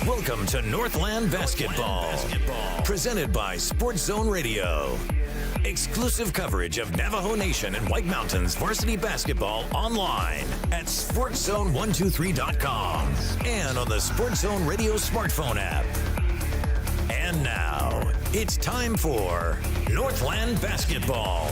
Welcome to Northland Basketball, presented by Sports Zone Radio. Exclusive coverage of Navajo Nation and White Mountains varsity basketball online at sportszone123.com and on the Sports Zone Radio smartphone app. And now, it's time for Northland Basketball.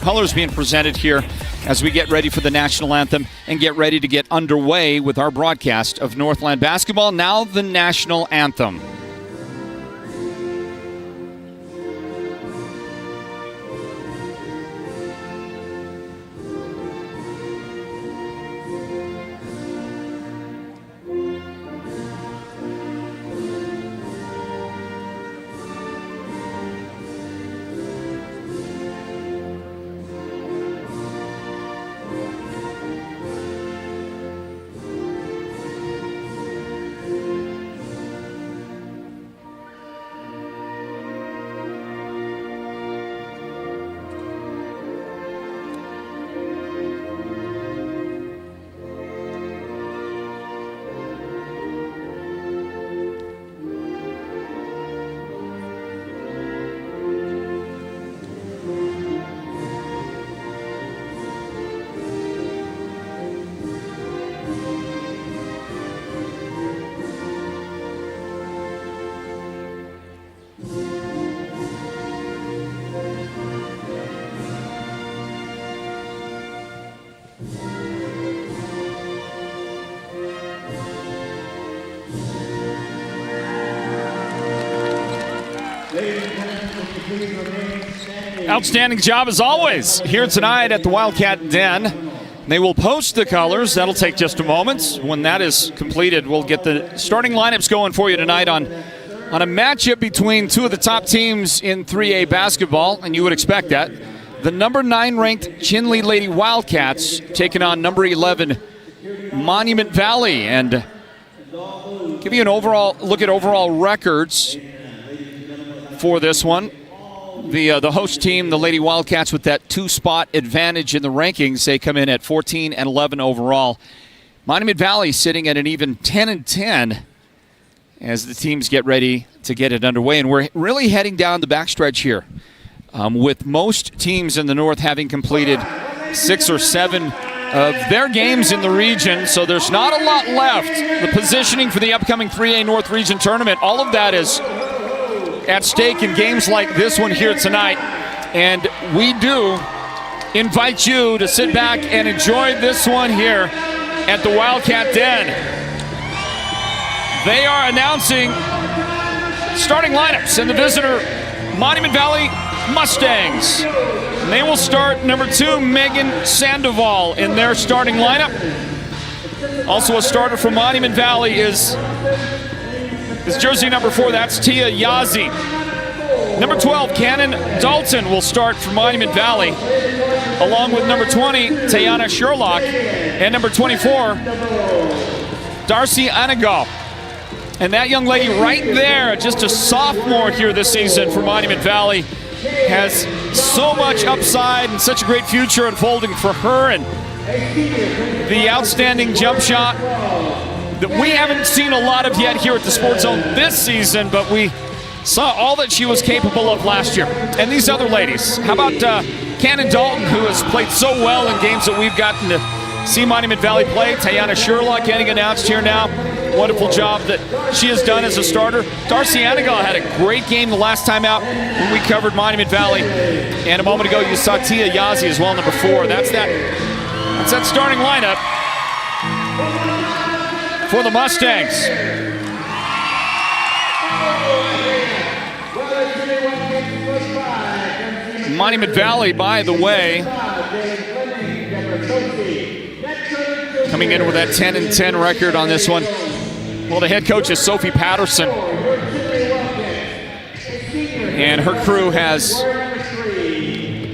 Colors being presented here as we get ready for the national anthem and get ready to get underway with our broadcast of Northland basketball. Now the national anthem. Outstanding job as always here tonight at the Wildcat Den. They will post the colors. That'll take just a moment. When that is completed, we'll get the starting lineups going for you tonight on a matchup between two of the top teams in 3A basketball, and you would expect that. The number 9 ranked Chinle Lady Wildcats taking on number 11 Monument Valley, and give you an overall look at overall records for this one. The host team, the Lady Wildcats, with that 2-spot advantage in the rankings, they come in at 14 and 11 overall. Monument Valley sitting at an even 10 and 10 as the teams get ready to get it underway. And we're really heading down the backstretch here, with most teams in the north having completed 6 or 7 of their games in the region. So there's not a lot left. The positioning for the upcoming 3A North Region tournament, all of that is at stake in games like this one here tonight. And we do invite you to sit back and enjoy this one here at the Wildcat Den. They are announcing starting lineups, and the visitor, Monument Valley Mustangs. And they will start number 2, Megan Sandoval, in their starting lineup. Also a starter from Monument Valley is jersey number 4, that's Tia Yazi. Number 12, Cannon Dalton will start for Monument Valley, along with number 20, Tayana Sherlock, and number 24, Darcy Anagal. And that young lady right there, just a sophomore here this season for Monument Valley, has so much upside and such a great future unfolding for her, and the outstanding jump shot that we haven't seen a lot of yet here at the Sports Zone this season, but we saw all that she was capable of last year. And these other ladies, how about Cannon Dalton, who has played so well in games that we've gotten to see Monument Valley play. Tayana Sherlock getting announced here now. Wonderful job that she has done as a starter. Darcy Anagal had a great game the last time out when we covered Monument Valley. And a moment ago, you saw Tia Yazi as well, number 4. That's that starting lineup for the Mustangs. Monument Valley, by the way, coming in with that 10 and 10 record on this one. Well, the head coach is Sophie Patterson. And her crew has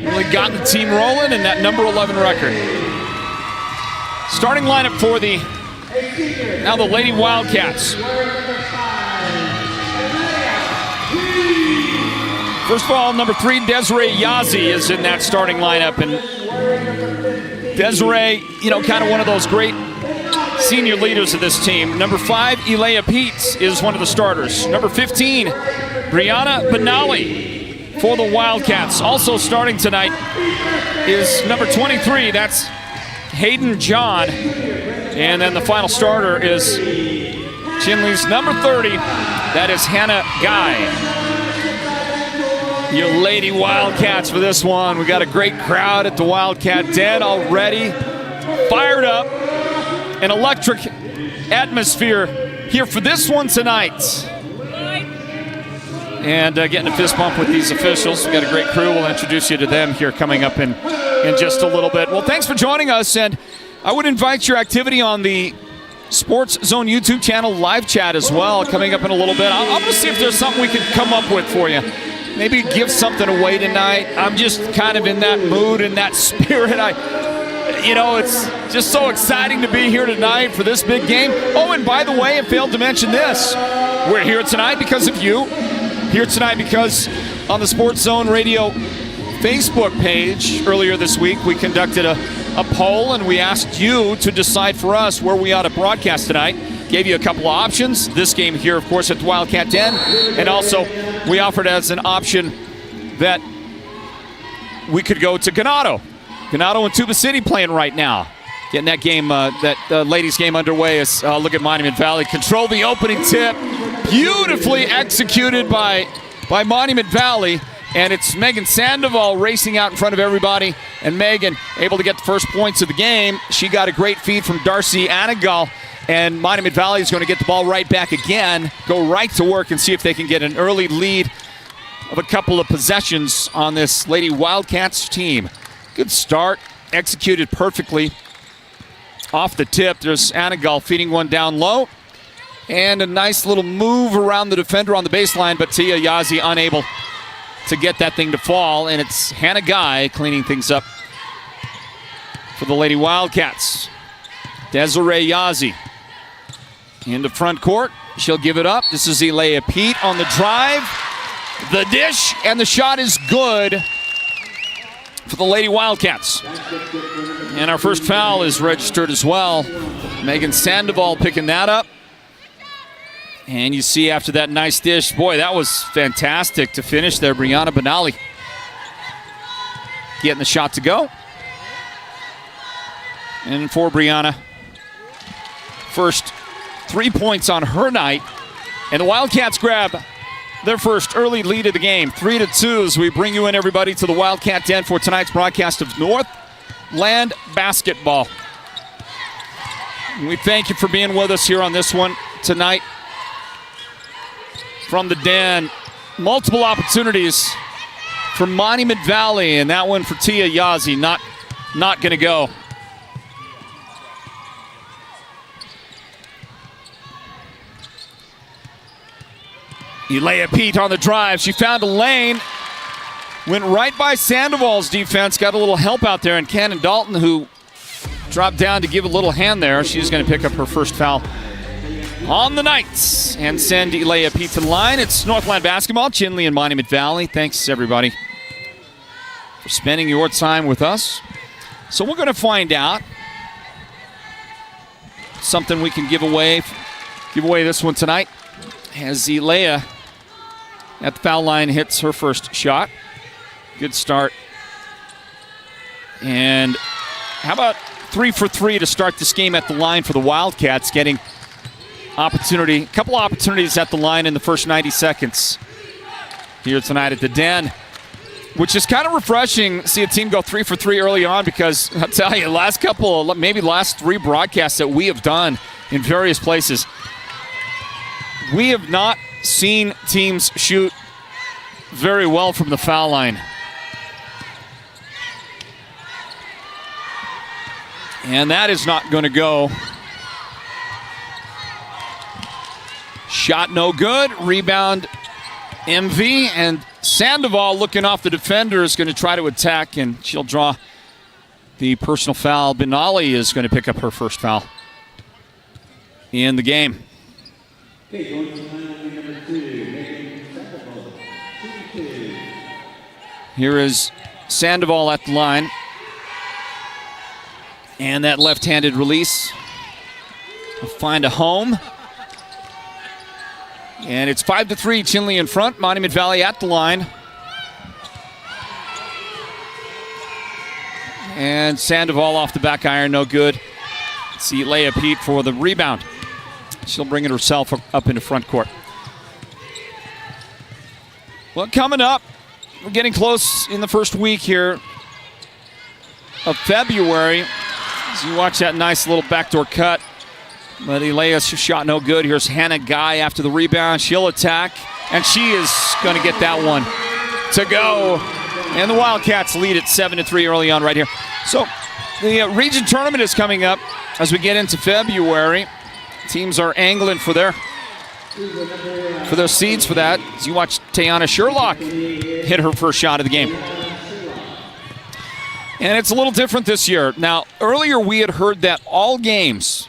really gotten the team rolling in that number 11 record. Starting lineup for the Lady Wildcats. First of all, number 3, Desiree Yazzie is in that starting lineup. And Desiree, kind of one of those great senior leaders of this team. Number 5, Elea Peets is one of the starters. Number 15, Brianna Benali for the Wildcats. Also starting tonight is number 23. That's Hayden John. And then the final starter is Chinle's number 30. That is Hannah Guy. Your Lady Wildcats for this one. We got a great crowd at the Wildcat Den already. Fired up. An electric atmosphere here for this one tonight. And getting a fist bump with these officials. We've got a great crew. We'll introduce you to them here coming up in just a little bit. Well, thanks for joining us. And I would invite your activity on the Sports Zone YouTube channel live chat as well coming up in a little bit. I'm going to see if there's something we can come up with for you. Maybe give something away tonight. I'm just kind of in that mood and that spirit. It's just so exciting to be here tonight for this big game. Oh, and by the way, I failed to mention this. We're here tonight because of you. Here tonight because on the Sports Zone Radio Facebook page earlier this week, we conducted a poll and we asked you to decide for us where we ought to broadcast tonight. Gave you a couple of options. This game here, of course, at the Wildcat Den. And also, we offered as an option that we could go to Ganado. Ganado and Tuba City playing right now. Getting that game, ladies' game underway as look at Monument Valley. Control the opening tip. Beautifully executed by Monument Valley. And it's Megan Sandoval racing out in front of everybody. And Megan able to get the first points of the game. She got a great feed from Darcy Anagal. And Monument Valley is going to get the ball right back again, go right to work and see if they can get an early lead of a couple of possessions on this Lady Wildcats team. Good start, executed perfectly off the tip. There's Anagal feeding one down low. And a nice little move around the defender on the baseline, but Tia Yazzie unable to get that thing to fall. And it's Hannah Guy cleaning things up for the Lady Wildcats. Desiree Yazzie into front court. She'll give it up. This is Elea Peet on the drive. The dish, and the shot is good for the Lady Wildcats. And our first foul is registered as well. Megan Sandoval picking that up. And you see after that nice dish, boy, that was fantastic to finish there. Brianna Benali getting the shot to go. And for Brianna, first 3 points on her night. And the Wildcats grab their first early lead of the game, 3-2, as we bring you in, everybody, to the Wildcat Den for tonight's broadcast of Northland basketball. And we thank you for being with us here on this one tonight. From the Den, multiple opportunities for Monument Valley, and that one for Tia Yazzie, not going to go. Elea Peet on the drive. She found a lane. Went right by Sandoval's defense. Got a little help out there. And Cannon Dalton, who dropped down to give a little hand there. She's going to pick up her first foul on the night and send Elea Peet to the line. It's Northland basketball, Chinle and Monument Valley. Thanks, everybody, for spending your time with us. So we're going to find out something we can give away this one tonight. As Elea at the foul line hits her first shot. Good start. And how about 3 for 3 to start this game at the line for the Wildcats, getting a couple opportunities at the line in the first 90 seconds here tonight at the Den, which is kind of refreshing to see a team go 3 for 3 early on, because I'll tell you, last 3 broadcasts that we have done in various places, we have not seen teams shoot very well from the foul line. And that is not going to go. Shot no good. Rebound MV, and Sandoval looking off the defender is going to try to attack, and she'll draw the personal foul. Benali is going to pick up her first foul in the game. Here is Sandoval at the line. And that left-handed release will find a home. And it's 5-3, Chinle in front. Monument Valley at the line. And Sandoval off the back iron, no good. See Leah Pete for the rebound. She'll bring it herself up into front court. Well, coming up, we're getting close in the first week here of February. As you watch that nice little backdoor cut. But Elias shot no good. Here's Hannah Guy after the rebound. She'll attack, and she is going to get that one to go. And the Wildcats lead at 7-3 early on right here. So the region tournament is coming up as we get into February. Teams are angling for their seeds for that. As you watch Tayana Sherlock hit her first shot of the game. And it's a little different this year. Now, earlier we had heard that all games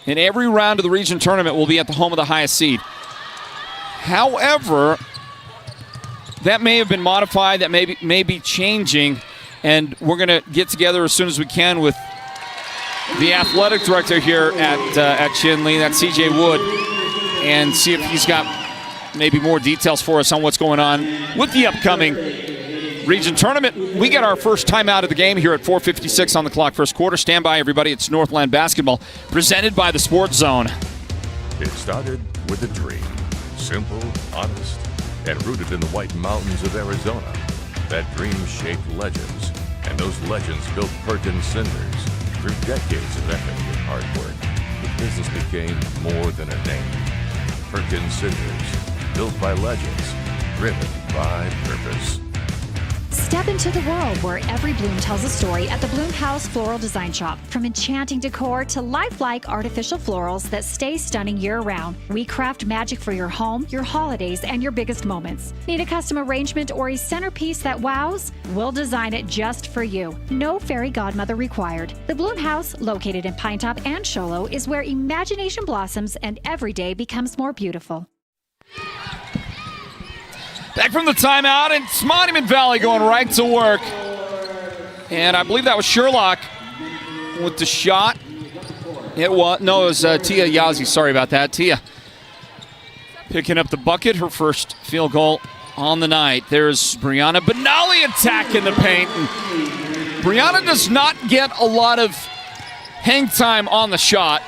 in every round of the region tournament will be at the home of the highest seed. However, that may have been modified, that may be changing, and we're going to get together as soon as we can with the athletic director here at Chinle, that's CJ Wood, and see if he's got maybe more details for us on what's going on with the upcoming region tournament. We get our first timeout of the game here at 4:56 on the clock, first quarter. Stand by, everybody. It's Northland basketball presented by the Sports Zone. It started with a dream, simple, honest, and rooted in the White Mountains of Arizona. That dream shaped legends, and those legends built Perkins Cinders. Through decades of ethic and hard work, the business became more than a name. Perkins Cinders, built by legends, driven by purpose. Step into the world where every bloom tells a story at the Bloom House Floral Design Shop. From enchanting decor to lifelike artificial florals that stay stunning year-round, we craft magic for your home, your holidays, and your biggest moments. Need a custom arrangement or a centerpiece that wows? We'll design it just for you. No fairy godmother required. The Bloom House, located in Pinetop and Show Low, is where imagination blossoms and every day becomes more beautiful. Back from the timeout, and it's Monument Valley going right to work. And I believe that was Sherlock with the shot. It was Tia Yazzie. Sorry about that. Tia picking up the bucket, her first field goal on the night. There's Brianna Benali attacking the paint. And Brianna does not get a lot of hang time on the shot,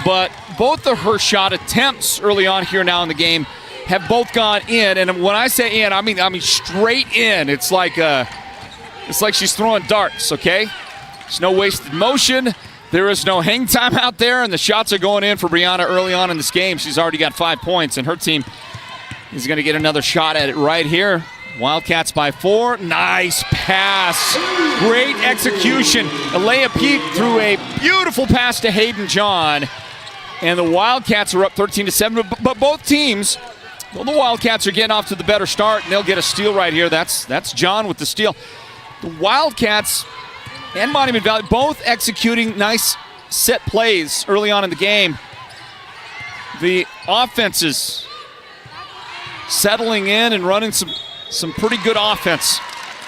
but both of her shot attempts early on here now in the game have both gone in, and when I say in, I mean straight in. It's like she's throwing darts. Okay, there's no wasted motion. There is no hang time out there, and the shots are going in for Brianna early on in this game. She's already got 5 points, and her team is going to get another shot at it right here. Wildcats by 4. Nice pass. Great execution. Alea Pete threw a beautiful pass to Hayden John, and the Wildcats are up 13-7. But both teams. Well, the Wildcats are getting off to the better start, and they'll get a steal right here. That's John with the steal. The Wildcats and Monument Valley both executing nice set plays early on in the game. The offenses settling in and running some pretty good offense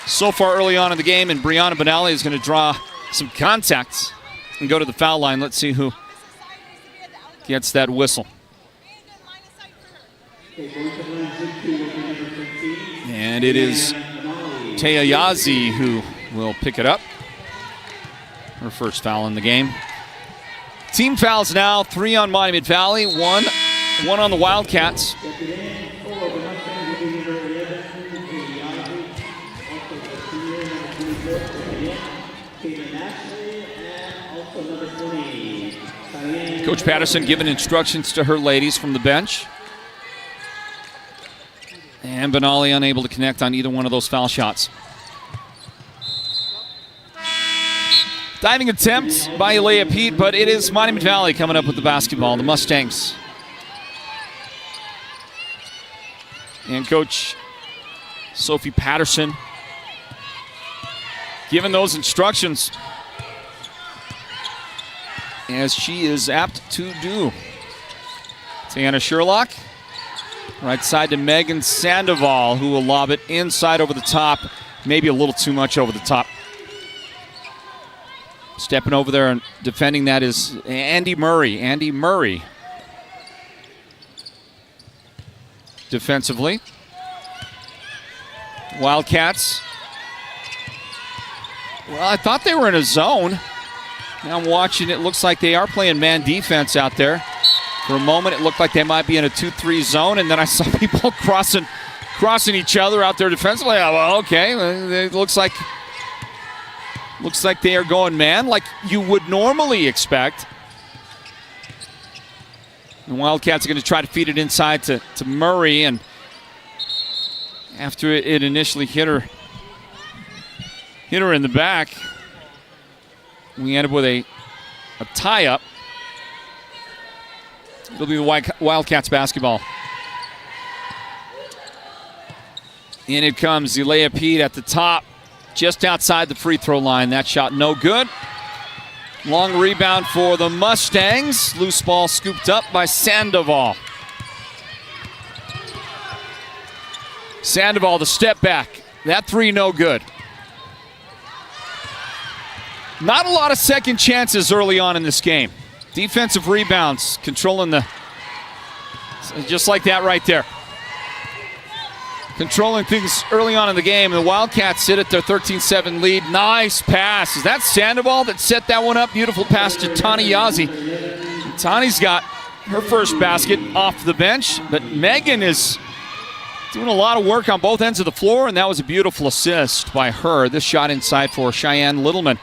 so far early on in the game, and Brianna Benali is going to draw some contacts and go to the foul line. Let's see who gets that whistle. And it is Taya Yazzie who will pick it up. Her first foul in the game. Team fouls now, 3 on Monument Valley, one on the Wildcats. Coach Patterson giving instructions to her ladies from the bench. And Benali unable to connect on either one of those foul shots. Diving attempt by Alea Pete, but it is Monument Valley coming up with the basketball. The Mustangs And Coach Sophie Patterson giving those instructions, as she is apt to do. Tiana Sherlock, right side to Megan Sandoval, who will lob it inside over the top, maybe a little too much over the top. Stepping over there and defending that is Andy Murray. Andy Murray defensively. Wildcats. Well, I thought they were in a zone. Now I'm watching, it looks like they are playing man defense out there. For a moment, it looked like they might be in a 2-3 zone, and then I saw people crossing each other out there defensively. Oh, well, okay, it looks like they are going man, like you would normally expect. And Wildcats are going to try to feed it inside to Murray, and after it initially hit her in the back, we end up with a tie-up. It'll be the Wildcats basketball. In it comes Zilea Pete at the top, just outside the free throw line. That shot no good. Long rebound for the Mustangs. Loose ball scooped up by Sandoval. Sandoval, the step back. That three no good. Not a lot of second chances early on in this game. Defensive rebounds, controlling just like that right there. Controlling things early on in the game. The Wildcats sit at their 13-7 lead. Nice pass. Is that Sandoval that set that one up? Beautiful pass to Tani Yazzie. Tani's got her first basket off the bench, but Megan is doing a lot of work on both ends of the floor, and that was a beautiful assist by her. This shot inside for Cheyenne Littleman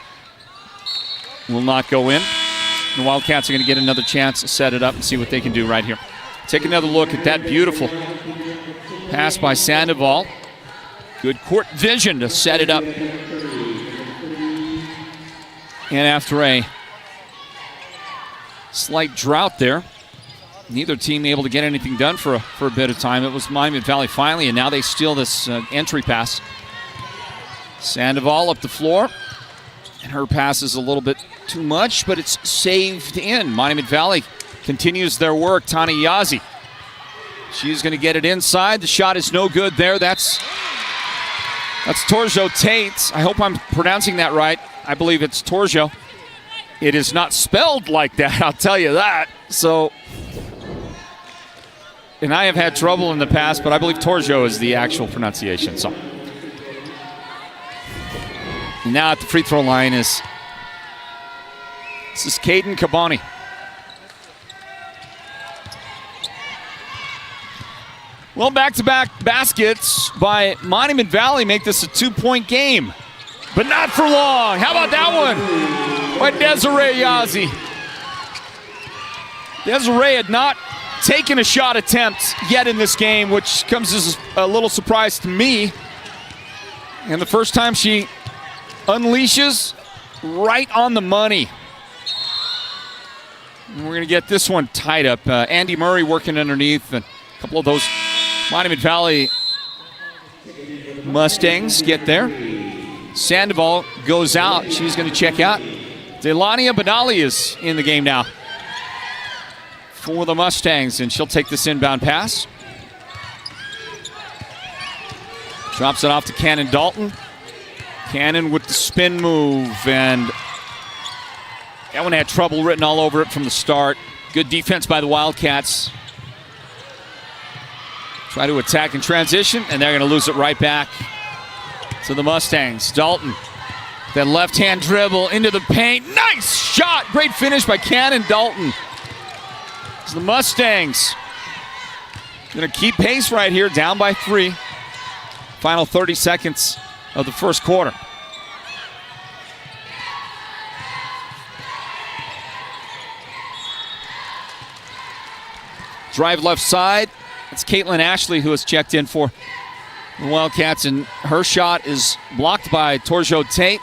will not go in. The Wildcats are going to get another chance to set it up and see what they can do right here. Take another look at that beautiful pass by Sandoval. Good court vision to set it up. And after a slight drought there, neither team able to get anything done for a bit of time. It was Monument Valley finally, and now they steal this entry pass. Sandoval up the floor, and her pass is a little bit too much, but it's saved in. Monument Valley continues their work. Tani Yazzie. She's going to get it inside. The shot is no good there. That's Torjo Tate. I hope I'm pronouncing that right. I believe it's Torjo. It is not spelled like that, I'll tell you that. So, and I have had trouble in the past, but I believe Torjo is the actual pronunciation. So, now at the free throw line this is Caden Cabani. Well, back-to-back baskets by Monument Valley make this a 2-point game. But not for long. How about that one by Desiree Yazzie? Desiree had not taken a shot attempt yet in this game, which comes as a little surprise to me. And the first time she unleashes, right on the money. And we're going to get this one tied up. Andy Murray working underneath, and a couple of those Monument Valley Mustangs get there. Sandoval goes out. She's going to check out. Delania Benali is in the game now for the Mustangs, and she'll take this inbound pass. Drops it off to Cannon Dalton. Cannon with the spin move, and that one had trouble written all over it from the start. Good defense by the Wildcats. Try to attack in transition, and they're going to lose it right back to the Mustangs. Dalton, that left-hand dribble into the paint. Nice shot! Great finish by Cannon Dalton. So the Mustangs going to keep pace right here, down by 3. Final 30 seconds of the first quarter. Drive left side. It's Caitlin Ashley who has checked in for the Wildcats, and her shot is blocked by Torjo Tate.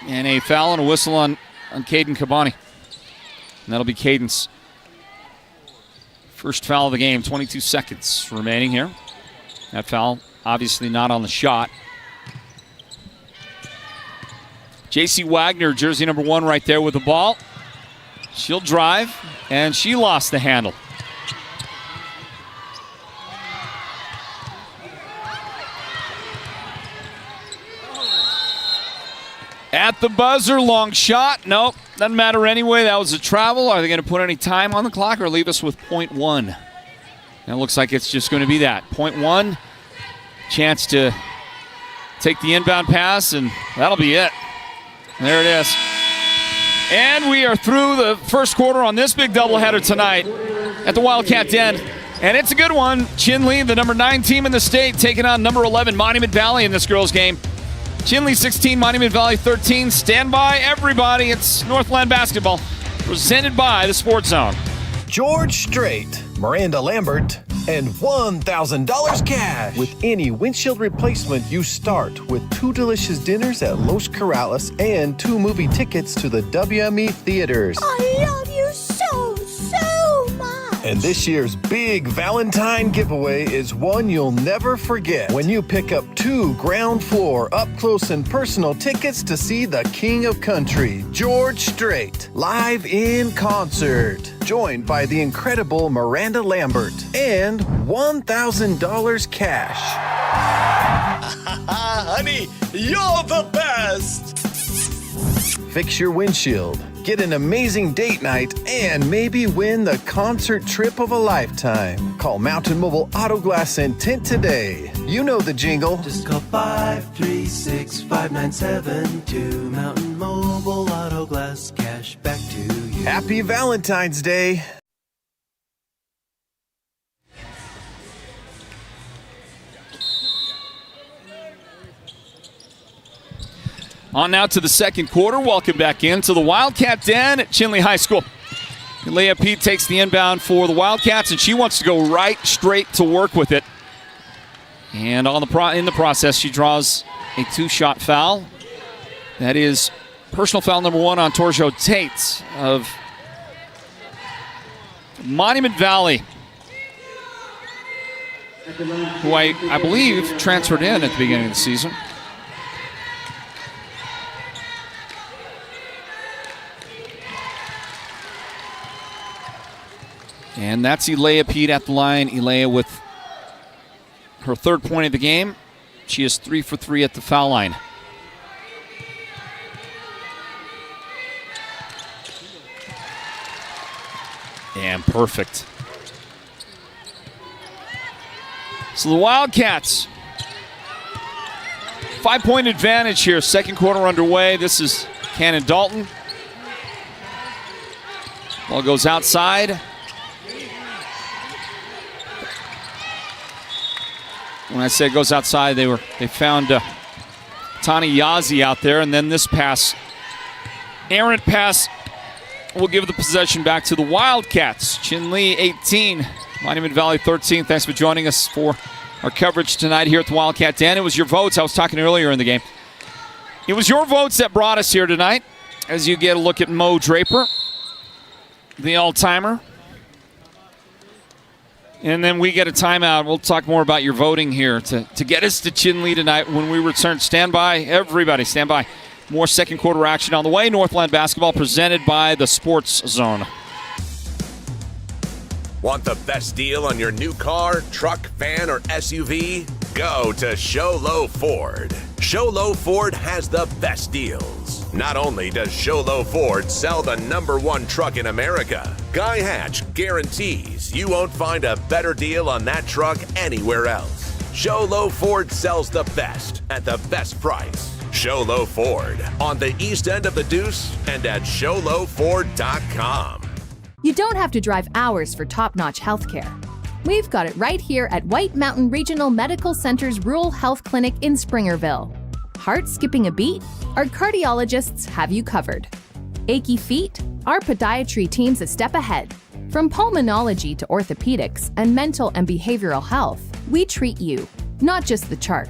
And a foul and a whistle on Caden Cabani. And that'll be Caden's First foul of the game, 22 seconds remaining here. That foul obviously not on the shot. J.C. Wagner, jersey number 1 right there with the ball. She'll drive, and she lost the handle. At the buzzer, long shot. Nope, doesn't matter anyway. That was a travel. Are they going to put any time on the clock or leave us with .1? Now it looks like it's just going to be that. .1, chance to take the inbound pass, and that'll be it. There it is. And we are through the first quarter on this big doubleheader tonight at the Wildcat Den. And it's a good one. Chinle, the number 9 team in the state, taking on number 11 Monument Valley in this girls' game. Chinle 16, Monument Valley 13. Stand by, everybody. It's Northland basketball, presented by the Sports Zone. George Strait, Miranda Lambert, and $1,000 cash. With any windshield replacement, you start with 2 delicious dinners at Los Corrales and 2 movie tickets to the WME theaters. I love you so much. And this year's big Valentine giveaway is one you'll never forget when you pick up 2 ground floor up close and personal tickets to see the King of Country, George Strait, live in concert. Joined by the incredible Miranda Lambert and $1,000 cash. Honey, you're the best! Fix your windshield, get an amazing date night, and maybe win the concert trip of a lifetime. Call Mountain Mobile Auto Glass and Tint today. You know the jingle. Just call 536-5972. Mountain Mobile Auto Glass, cash back to you. Happy Valentine's Day. On now to the second quarter. Welcome back into the Wildcat Den at Chinle High School. Leah Pete takes the inbound for the Wildcats, and she wants to go right straight to work with it. And in the process, she draws a 2-shot foul. That is personal foul number 1 on Torjo Tate of Monument Valley, who I believe transferred in at the beginning of the season. And that's Elea Pete at the line. Elea with her 3rd point of the game. She is 3 for 3 at the foul line. And perfect. So the Wildcats, 5-point advantage here. Second quarter underway. This is Cannon Dalton. Ball goes outside. When I say it goes outside, they found Tani Yazzie out there, and then this pass, errant pass, will give the possession back to the Wildcats. Chinle 18, Monument Valley 13. Thanks for joining us for our coverage tonight here at the Wildcat Den. It was your votes. I was talking earlier in the game. It was your votes that brought us here tonight, as you get a look at Mo Draper, the all-timer. And then we get a timeout. We'll talk more about your voting here to get us to Chinle tonight when we return. Stand by, everybody, stand by. More second quarter action on the way. Northland basketball presented by the Sports Zone. Want the best deal on your new car, truck, van, or SUV? Go to Show Low Ford. Show Low Ford has the best deals. Not only does Show Low Ford sell the #1 truck in America, Guy Hatch guarantees you won't find a better deal on that truck anywhere else. Show Low Ford sells the best at the best price. Show Low Ford on the east end of the Deuce and at showlowford.com. You don't have to drive hours for top-notch healthcare. We've got it right here at White Mountain Regional Medical Center's Rural Health Clinic in Springerville. Heart skipping a beat? Our cardiologists have you covered. Achy feet? Our podiatry team's a step ahead. From pulmonology to orthopedics and mental and behavioral health, we treat you, not just the chart.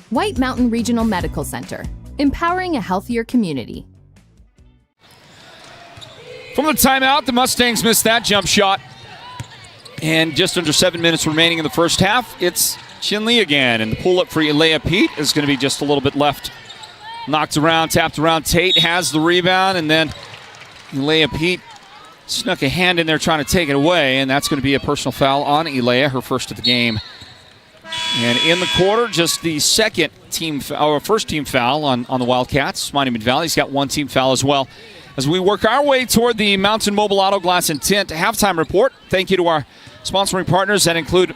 White Mountain Regional Medical Center, empowering a healthier community. From the timeout, the Mustangs missed that jump shot. And just under 7 minutes remaining in the first half, it's Chinle again. And the pull-up for Ilea Pete is going to be just a little bit left. Knocked around, tapped around. Tate has the rebound, and then Ilea Pete snuck a hand in there trying to take it away, and that's going to be a personal foul on Ilea, her first of the game. And in the quarter, just the first team foul on the Wildcats. Monument Valley's got one team foul as well. As we work our way toward the Mountain Mobile Auto Glass and Tint halftime report, thank you to our sponsoring partners that include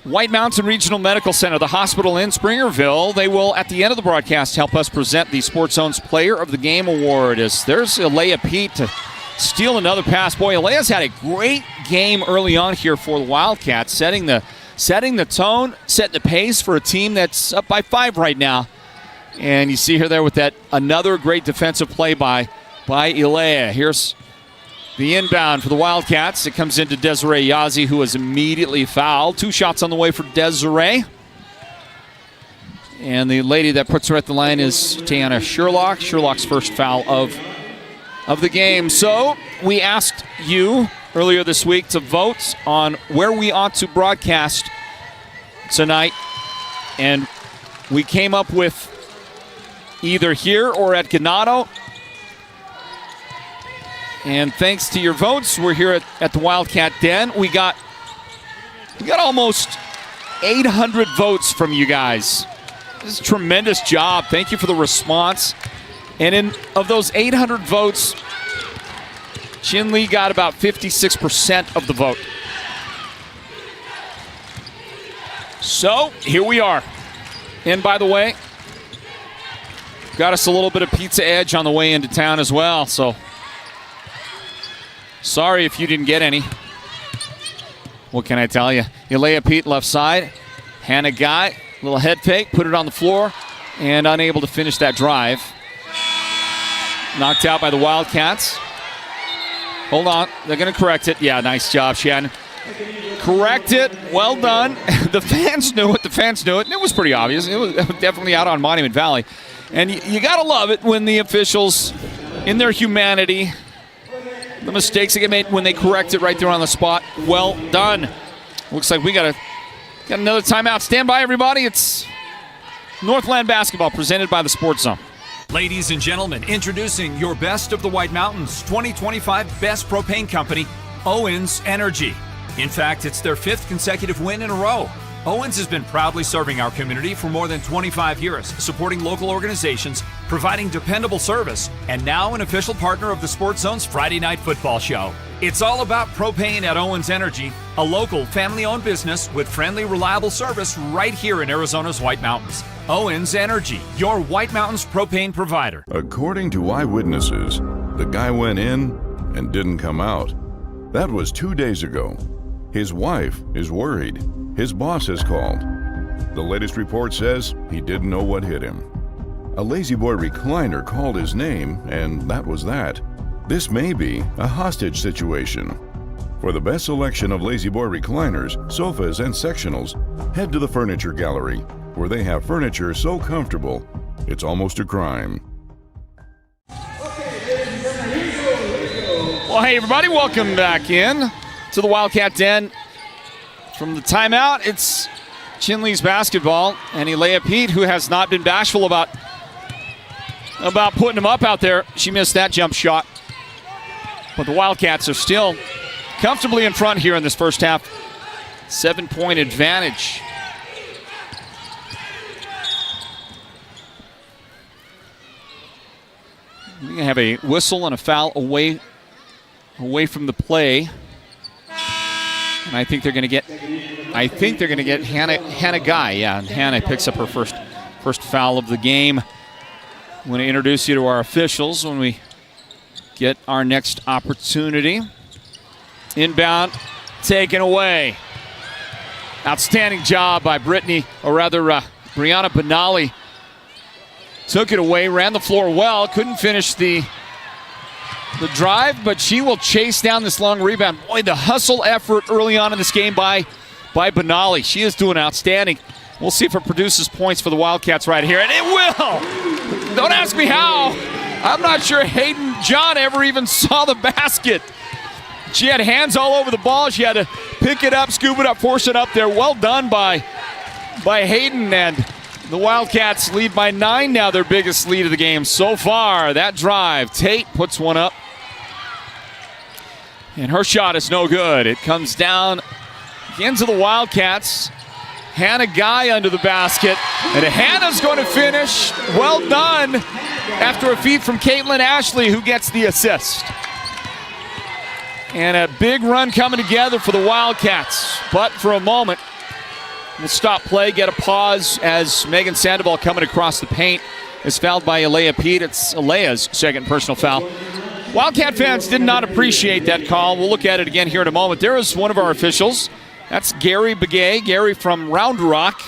White Mountain Regional Medical Center, the hospital in Springerville. They will, at the end of the broadcast, help us present the Sports Zone's Player of the Game Award. As there's Ilea Pete to steal another pass. Boy, Ilea's had a great game early on here for the Wildcats, setting the tone, setting the pace for a team that's up by 5 right now. And you see her there with that another great defensive play by Ilea. Here's the inbound for the Wildcats. It comes into Desiree Yazzie, who is immediately fouled. 2 shots on the way for Desiree. And the lady that puts her at the line is Tiana Sherlock. Sherlock's first foul of the game. So we asked you earlier this week to vote on where we ought to broadcast tonight. And we came up with either here or at Ganado. And thanks to your votes, we're here at the Wildcat Den. We got almost 800 votes from you guys. This is a tremendous job. Thank you for the response. And of those 800 votes, Chinle got about 56% of the vote. So here we are. And by the way, got us a little bit of pizza edge on the way into town as well. So sorry if you didn't get any. What can I tell you? Ilea Pete left side. Hannah Guy, little head fake, put it on the floor, and unable to finish that drive. Knocked out by the Wildcats. Hold on, they're going to correct it. Yeah, nice job, Shannon. Correct it, well done. The fans knew it, and it was pretty obvious. It was definitely out on Monument Valley. And you got to love it when the officials, in their humanity, the mistakes that get made when they correct it right there on the spot. Well done. Looks like we got another timeout. Stand by, everybody. It's Northland basketball presented by the Sports Zone. Ladies and gentlemen, introducing your best of the White Mountains 2025 Best Propane Company, Owens Energy. In fact, it's their 5th consecutive win in a row. Owens has been proudly serving our community for more than 25 years, supporting local organizations, providing dependable service, and now an official partner of the Sports Zone's Friday Night Football Show. It's all about propane at Owens Energy, a local family-owned business with friendly, reliable service right here in Arizona's White Mountains. Owens Energy, your White Mountains propane provider. According to eyewitnesses, the guy went in and didn't come out. That was 2 days ago. His wife is worried. His boss has called. The latest report says he didn't know what hit him. A Lazy Boy recliner called his name, and that was that. This may be a hostage situation. For the best selection of Lazy Boy recliners, sofas, and sectionals, head to the Furniture Gallery, where they have furniture so comfortable, it's almost a crime. Well, hey, everybody, welcome back in to the Wildcat Den. From the timeout, it's Chinle's basketball, and Ilea Pete, who has not been bashful about putting him up out there. She missed that jump shot. But the Wildcats are still comfortably in front here in this first half. 7-point advantage. We're going to have a whistle and a foul away from the play. And I think they're going to get Hannah Guy. Yeah, and Hannah picks up her first foul of the game. I'm going to introduce you to our officials when we get our next opportunity. Inbound, taken away. Outstanding job by Brianna Benali. Took it away, ran the floor well, couldn't finish the drive, but she will chase down this long rebound. Boy, the hustle effort early on in this game by Benali. She is doing outstanding. We'll see if it produces points for the Wildcats right here, and it will! Don't ask me how. I'm not sure Hayden John ever even saw the basket. She had hands all over the ball. She had to pick it up, scoop it up, force it up there. Well done by Hayden, and the Wildcats lead by 9 now, their biggest lead of the game so far. That drive, Tate puts one up, and her shot is no good. It comes down again to the Wildcats. Hannah Guy under the basket, and Hannah's going to finish. Well done after a feed from Caitlin Ashley, who gets the assist. And a big run coming together for the Wildcats. But for a moment, we'll stop play, get a pause as Megan Sandoval coming across the paint is fouled by Alea Pete. It's Alea's second personal foul. Wildcat fans did not appreciate that call. We'll look at it again here in a moment. There is one of our officials. That's Gary Begay, Gary from Round Rock.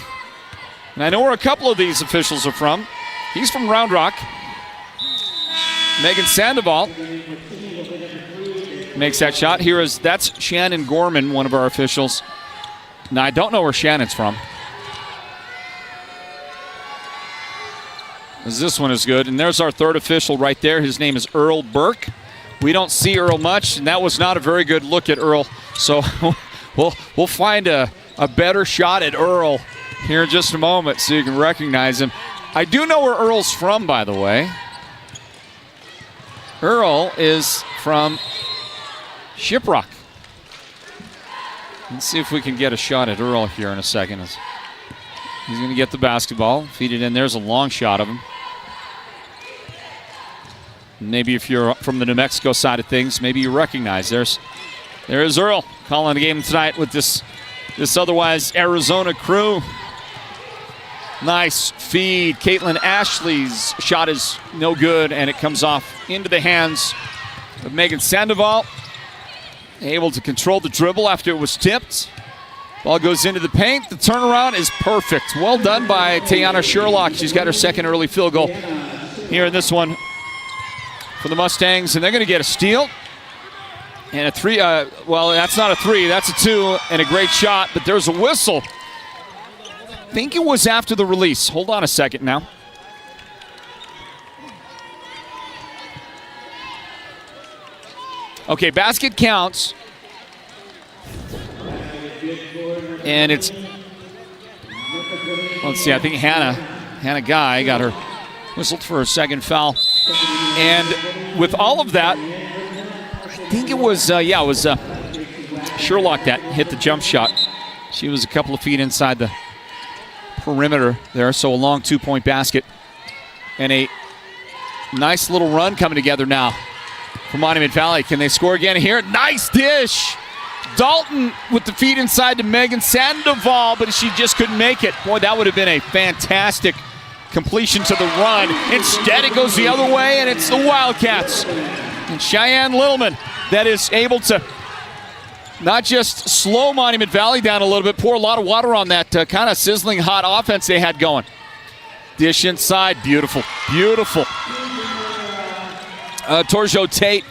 And I know where a couple of these officials are from. He's from Round Rock. Megan Sandoval makes that shot. That's Shannon Gorman, one of our officials. Now, I don't know where Shannon's from. This one is good. And there's our third official right there. His name is Earl Burke. We don't see Earl much, and that was not a very good look at Earl. So we'll find a better shot at Earl here in just a moment so you can recognize him. I do know where Earl's from, by the way. Earl is from Shiprock. Let's see if we can get a shot at Earl here in a second. He's going to get the basketball, feed it in. There's a long shot of him. Maybe if you're from the New Mexico side of things, maybe you recognize. There's Earl calling the game tonight with this otherwise Arizona crew. Nice feed. Caitlin Ashley's shot is no good, and it comes off into the hands of Megan Sandoval. Able to control the dribble after it was tipped. Ball goes into the paint. The turnaround is perfect. Well done by Tayana Sherlock. She's got her second early field goal here in this one for the Mustangs, and they're going to get a steal. And a three, well, that's not a three, that's a two, and a great shot, but there's a whistle. I think it was after the release. Hold on a second now. Okay, basket counts. And it's, let's see, I think Hannah Guy got her whistled for a second foul. And with all of that, I think it was, Sherlock that hit the jump shot. She was a couple of feet inside the perimeter there, so a long two-point basket. And a nice little run coming together now from Monument Valley. Can they score again here? Nice dish! Dalton with the feed inside to Megan Sandoval, but she just couldn't make it. Boy, that would have been a fantastic completion to the run. Instead, it goes the other way, and it's the Wildcats. And Cheyenne Littleman that is able to not just slow Monument Valley down a little bit, pour a lot of water on that kind of sizzling hot offense they had going. Dish inside, beautiful, beautiful. Torjo Tate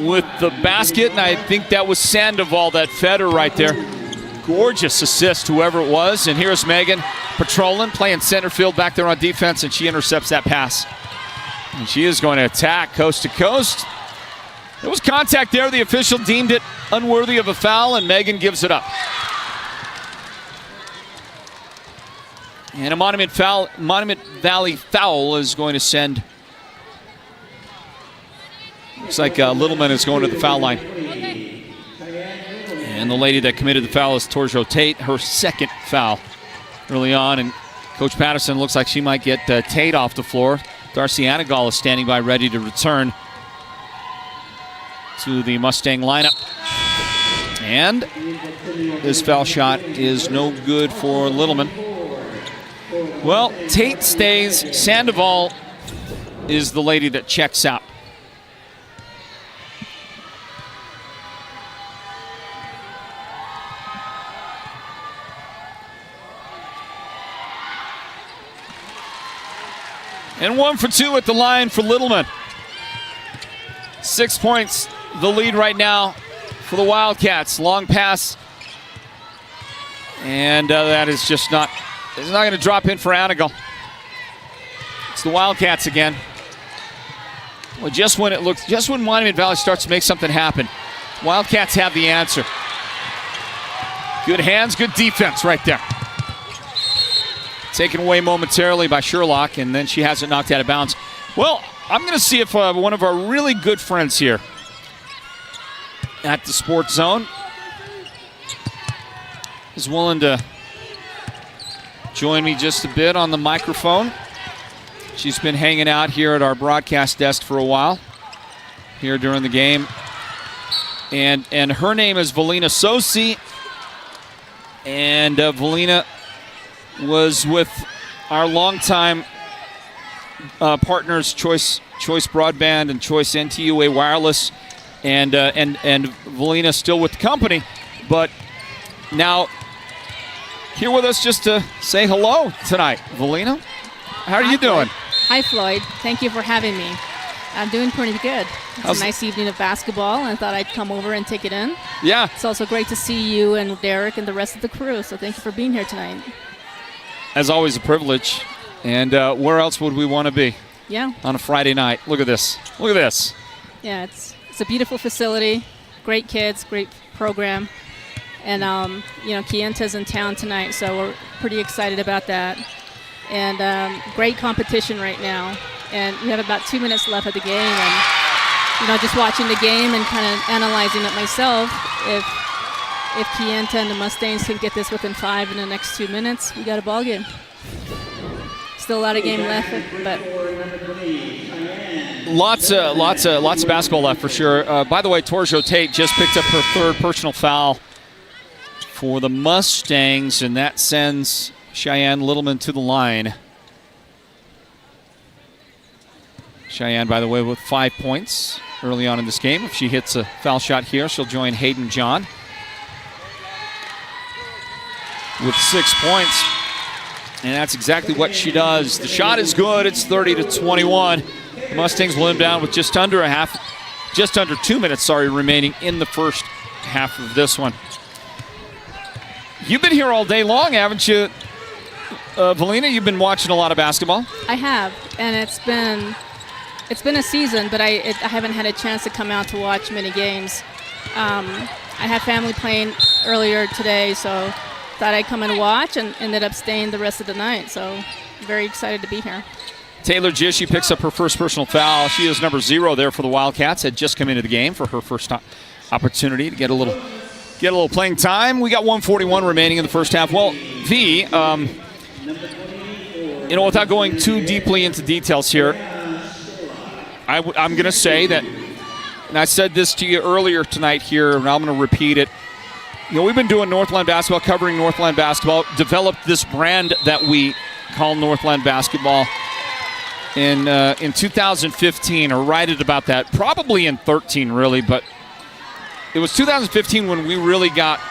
with the basket, and I think that was Sandoval that fed her right there. Gorgeous assist, whoever it was. And here's Megan patrolling, playing center field back there on defense, and she intercepts that pass. And she is going to attack coast to coast. There was contact there. The official deemed it unworthy of a foul, and Megan gives it up. And a Monument Valley foul is going to send. Looks like Littleman is going to the foul line. And the lady that committed the foul is Torjo Tate, her second foul early on. And Coach Patterson looks like she might get Tate off the floor. Darcy Anagal is standing by ready to return to the Mustang lineup. And this foul shot is no good for Littleman. Well, Tate stays. Sandoval is the lady that checks out. And 1 for 2 at the line for Littleman. 6 points, the lead right now for the Wildcats. Long pass. And that is just not, it's not going to drop in for Anagal. It's the Wildcats again. Well, just when Monument Valley starts to make something happen, Wildcats have the answer. Good hands, good defense right there. Taken away momentarily by Sherlock, and then she has it knocked out of bounds. Well, I'm going to see if one of our really good friends here at the Sports Zone is willing to join me just a bit on the microphone. She's been hanging out here at our broadcast desk for a while here during the game. And her name is Valina Sosi. And Valina was with our longtime partners, Choice Broadband and Choice NTUA Wireless, and Valina still with the company, but now here with us just to say hello tonight. Valina, how are you doing? Hi, Floyd. Thank you for having me. I'm doing pretty good. It's a nice evening of basketball, and I thought I'd come over and take it in. Yeah. It's also great to see you and Derek and the rest of the crew, so thank you for being here tonight. As always, a privilege. And where else would we want to be? Yeah. On a Friday night. Look at this. Look at this. Yeah, it's a beautiful facility, great kids, great program. And, Kienta's in town tonight, so we're pretty excited about that. And great competition right now. And we have about 2 minutes left of the game. And, just watching the game and kind of analyzing it myself, if Kienta and the Mustangs can get this within 5 in the next 2 minutes, we got a ball game. Still a lot of game left, but lots of basketball left for sure. By the way, Torjo Tate just picked up her third personal foul for the Mustangs, and that sends Cheyenne Littleman to the line. Cheyenne, by the way, with 5 points early on in this game. If she hits a foul shot here, she'll join Hayden John with 6 points. And that's exactly what she does. The shot is good. It's 30-21. The Mustangs will end down with just under 2 minutes, remaining in the first half of this one. You've been here all day long, haven't you, Valina? You've been watching a lot of basketball. I have, and it's been a season, but I haven't had a chance to come out to watch many games. I had family playing earlier today, so thought I'd come and watch, and ended up staying the rest of the night. So very excited to be here. Taylor Gishi picks up her first personal foul. She is number 0 there for the Wildcats. Had just come into the game for her first opportunity to get a little playing time. We got 1:41 remaining in the first half. Well, V, without going too deeply into details here, I'm going to say that, and I said this to you earlier tonight here, and I'm going to repeat it. We've been doing Northland basketball, covering Northland basketball, developed this brand that we call Northland basketball in 2015, or right at about that, probably in 13 really, but it was 2015 when we really got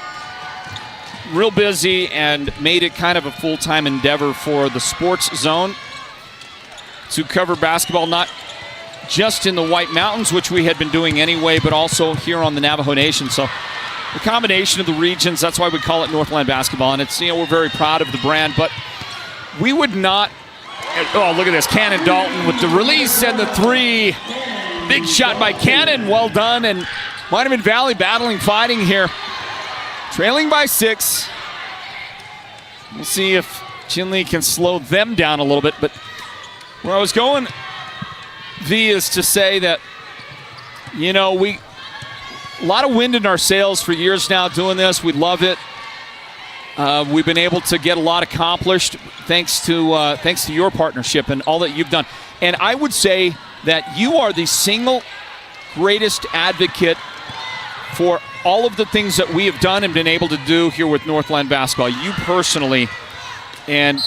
real busy and made it kind of a full-time endeavor for the Sports Zone to cover basketball, not just in the White Mountains, which we had been doing anyway, but also here on the Navajo Nation. So the combination of the regions, that's why we call it Northland basketball, and it's, we're very proud of the brand, but we would not, look at this, Cannon Dalton with the release and the 3. Big shot by Cannon, well done, and Monument Valley battling, fighting here, trailing by 6. We'll see if Chinle can slow them down a little bit, but where I was going, V, is to say that, a lot of wind in our sails for years now doing this. We love it. We've been able to get a lot accomplished thanks to your partnership and all that you've done. And I would say that you are the single greatest advocate for all of the things that we have done and been able to do here with Northland basketball. You personally, and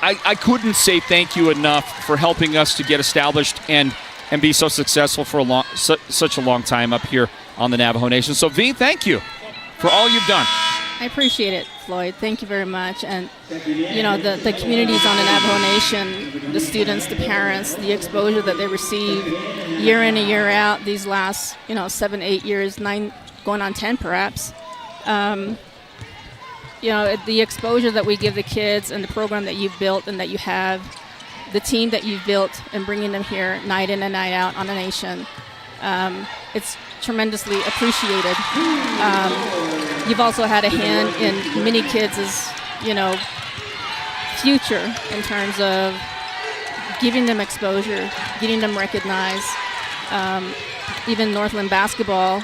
I couldn't say thank you enough for helping us to get established and be so successful for such a long time up here on the Navajo Nation. So, V, thank you for all you've done. I appreciate it, Floyd. Thank you very much. And, the communities on the Navajo Nation, the students, the parents, the exposure that they receive year in and year out, these last, 7, 8 years, 9, going on 10 perhaps. The exposure that we give the kids and the program that you've built and that you have, the team that you've built and bringing them here night in and night out on the nation. it's tremendously appreciated. You've also had a hand in many kids' future in terms of giving them exposure, getting them recognized, even Northland basketball,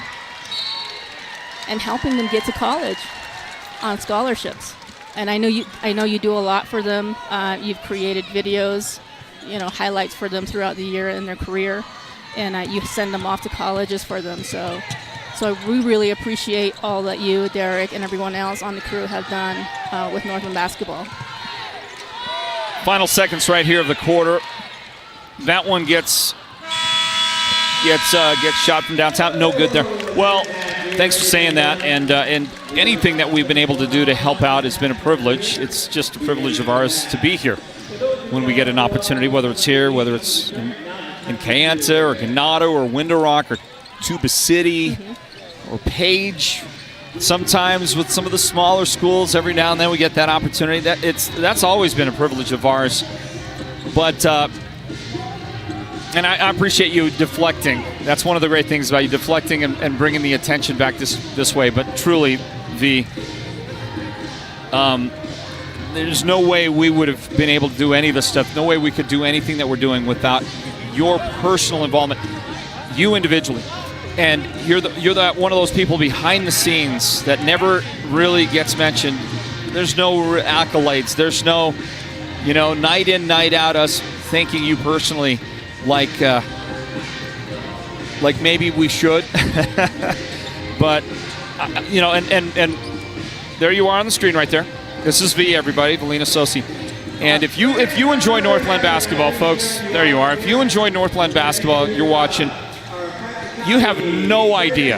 and helping them get to college on scholarships. And I know you do a lot for them. You've created videos, highlights for them throughout the year in their career, and you send them off to colleges for them. So we really appreciate all that you, Derek, and everyone else on the crew have done with Northland basketball. Final seconds right here of the quarter. That one gets shot from downtown. No good there. Well, thanks for saying that. And anything that we've been able to do to help out has been a privilege. It's just a privilege of ours to be here when we get an opportunity, whether it's here, whether it's in Kayenta or Ganado or Window Rock or Tuba City or Page. Sometimes with some of the smaller schools, every now and then we get that opportunity. That's always been a privilege of ours. But and I appreciate you deflecting. That's one of the great things about you deflecting and bringing the attention back this way. But truly, there's no way we would have been able to do any of this stuff. No way we could do anything that we're doing without your personal involvement, you individually. And you're one of those people behind the scenes that never really gets mentioned. There's no accolades. There's no, night in, night out us thanking you personally like maybe we should. But, and there you are on the screen right there. This is V, everybody, Valina Sosi. And if you enjoy Northland basketball, folks, there you are. If you enjoy Northland basketball, you're watching, you have no idea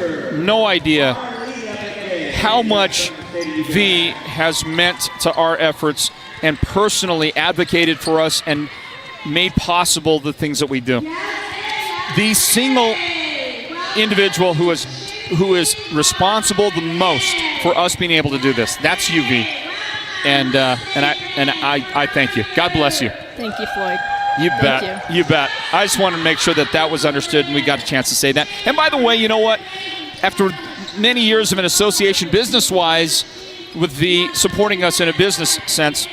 how much V has meant to our efforts and personally advocated for us and made possible the things that we do. The single individual who is responsible the most for us being able to do this, that's you, V. And I thank you. God bless you. Thank you, Floyd. You bet. You bet. I just wanted to make sure that was understood and we got a chance to say that. And by the way, you know what? After many years of an association business-wise with V supporting us in a business sense,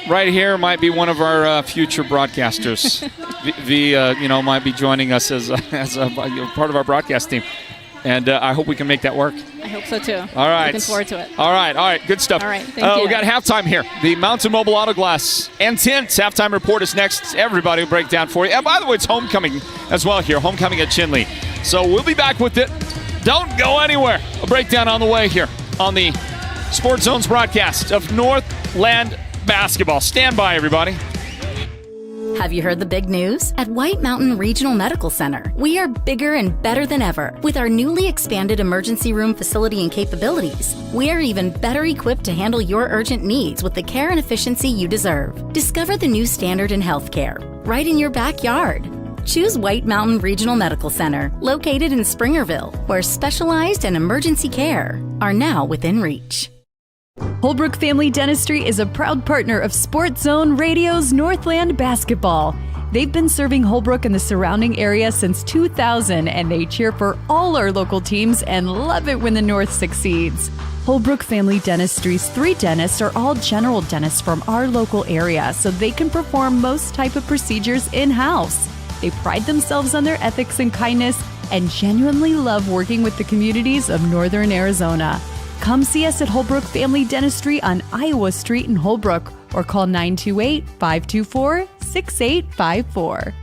right here might be one of our future broadcasters. V might be joining us as a part of our broadcast team. And I hope we can make that work. I hope so, too. All right. Looking forward to it. All right. Good stuff. All right, thank you. We got halftime here. The Mountain Mobile Auto Glass and Tints halftime report is next. Everybody will break down for you. And by the way, it's homecoming as well here. Homecoming at Chinle. So we'll be back with it. Don't go anywhere. A breakdown on the way here on the Sports Zone's broadcast of Northland basketball. Stand by, everybody. Have you heard the big news? At White Mountain Regional Medical Center, we are bigger and better than ever. With our newly expanded emergency room facility and capabilities, we are even better equipped to handle your urgent needs with the care and efficiency you deserve. Discover the new standard in healthcare, right in your backyard. Choose White Mountain Regional Medical Center, located in Springerville, where specialized and emergency care are now within reach. Holbrook Family Dentistry is a proud partner of Sports Zone Radio's Northland Basketball. They've been serving Holbrook and the surrounding area since 2000, and they cheer for all our local teams and love it when the North succeeds. Holbrook Family Dentistry's 3 dentists are all general dentists from our local area, so they can perform most type of procedures in-house. They pride themselves on their ethics and kindness and genuinely love working with the communities of Northern Arizona. Come see us at Holbrook Family Dentistry on Iowa Street in Holbrook or call 928-524-6854.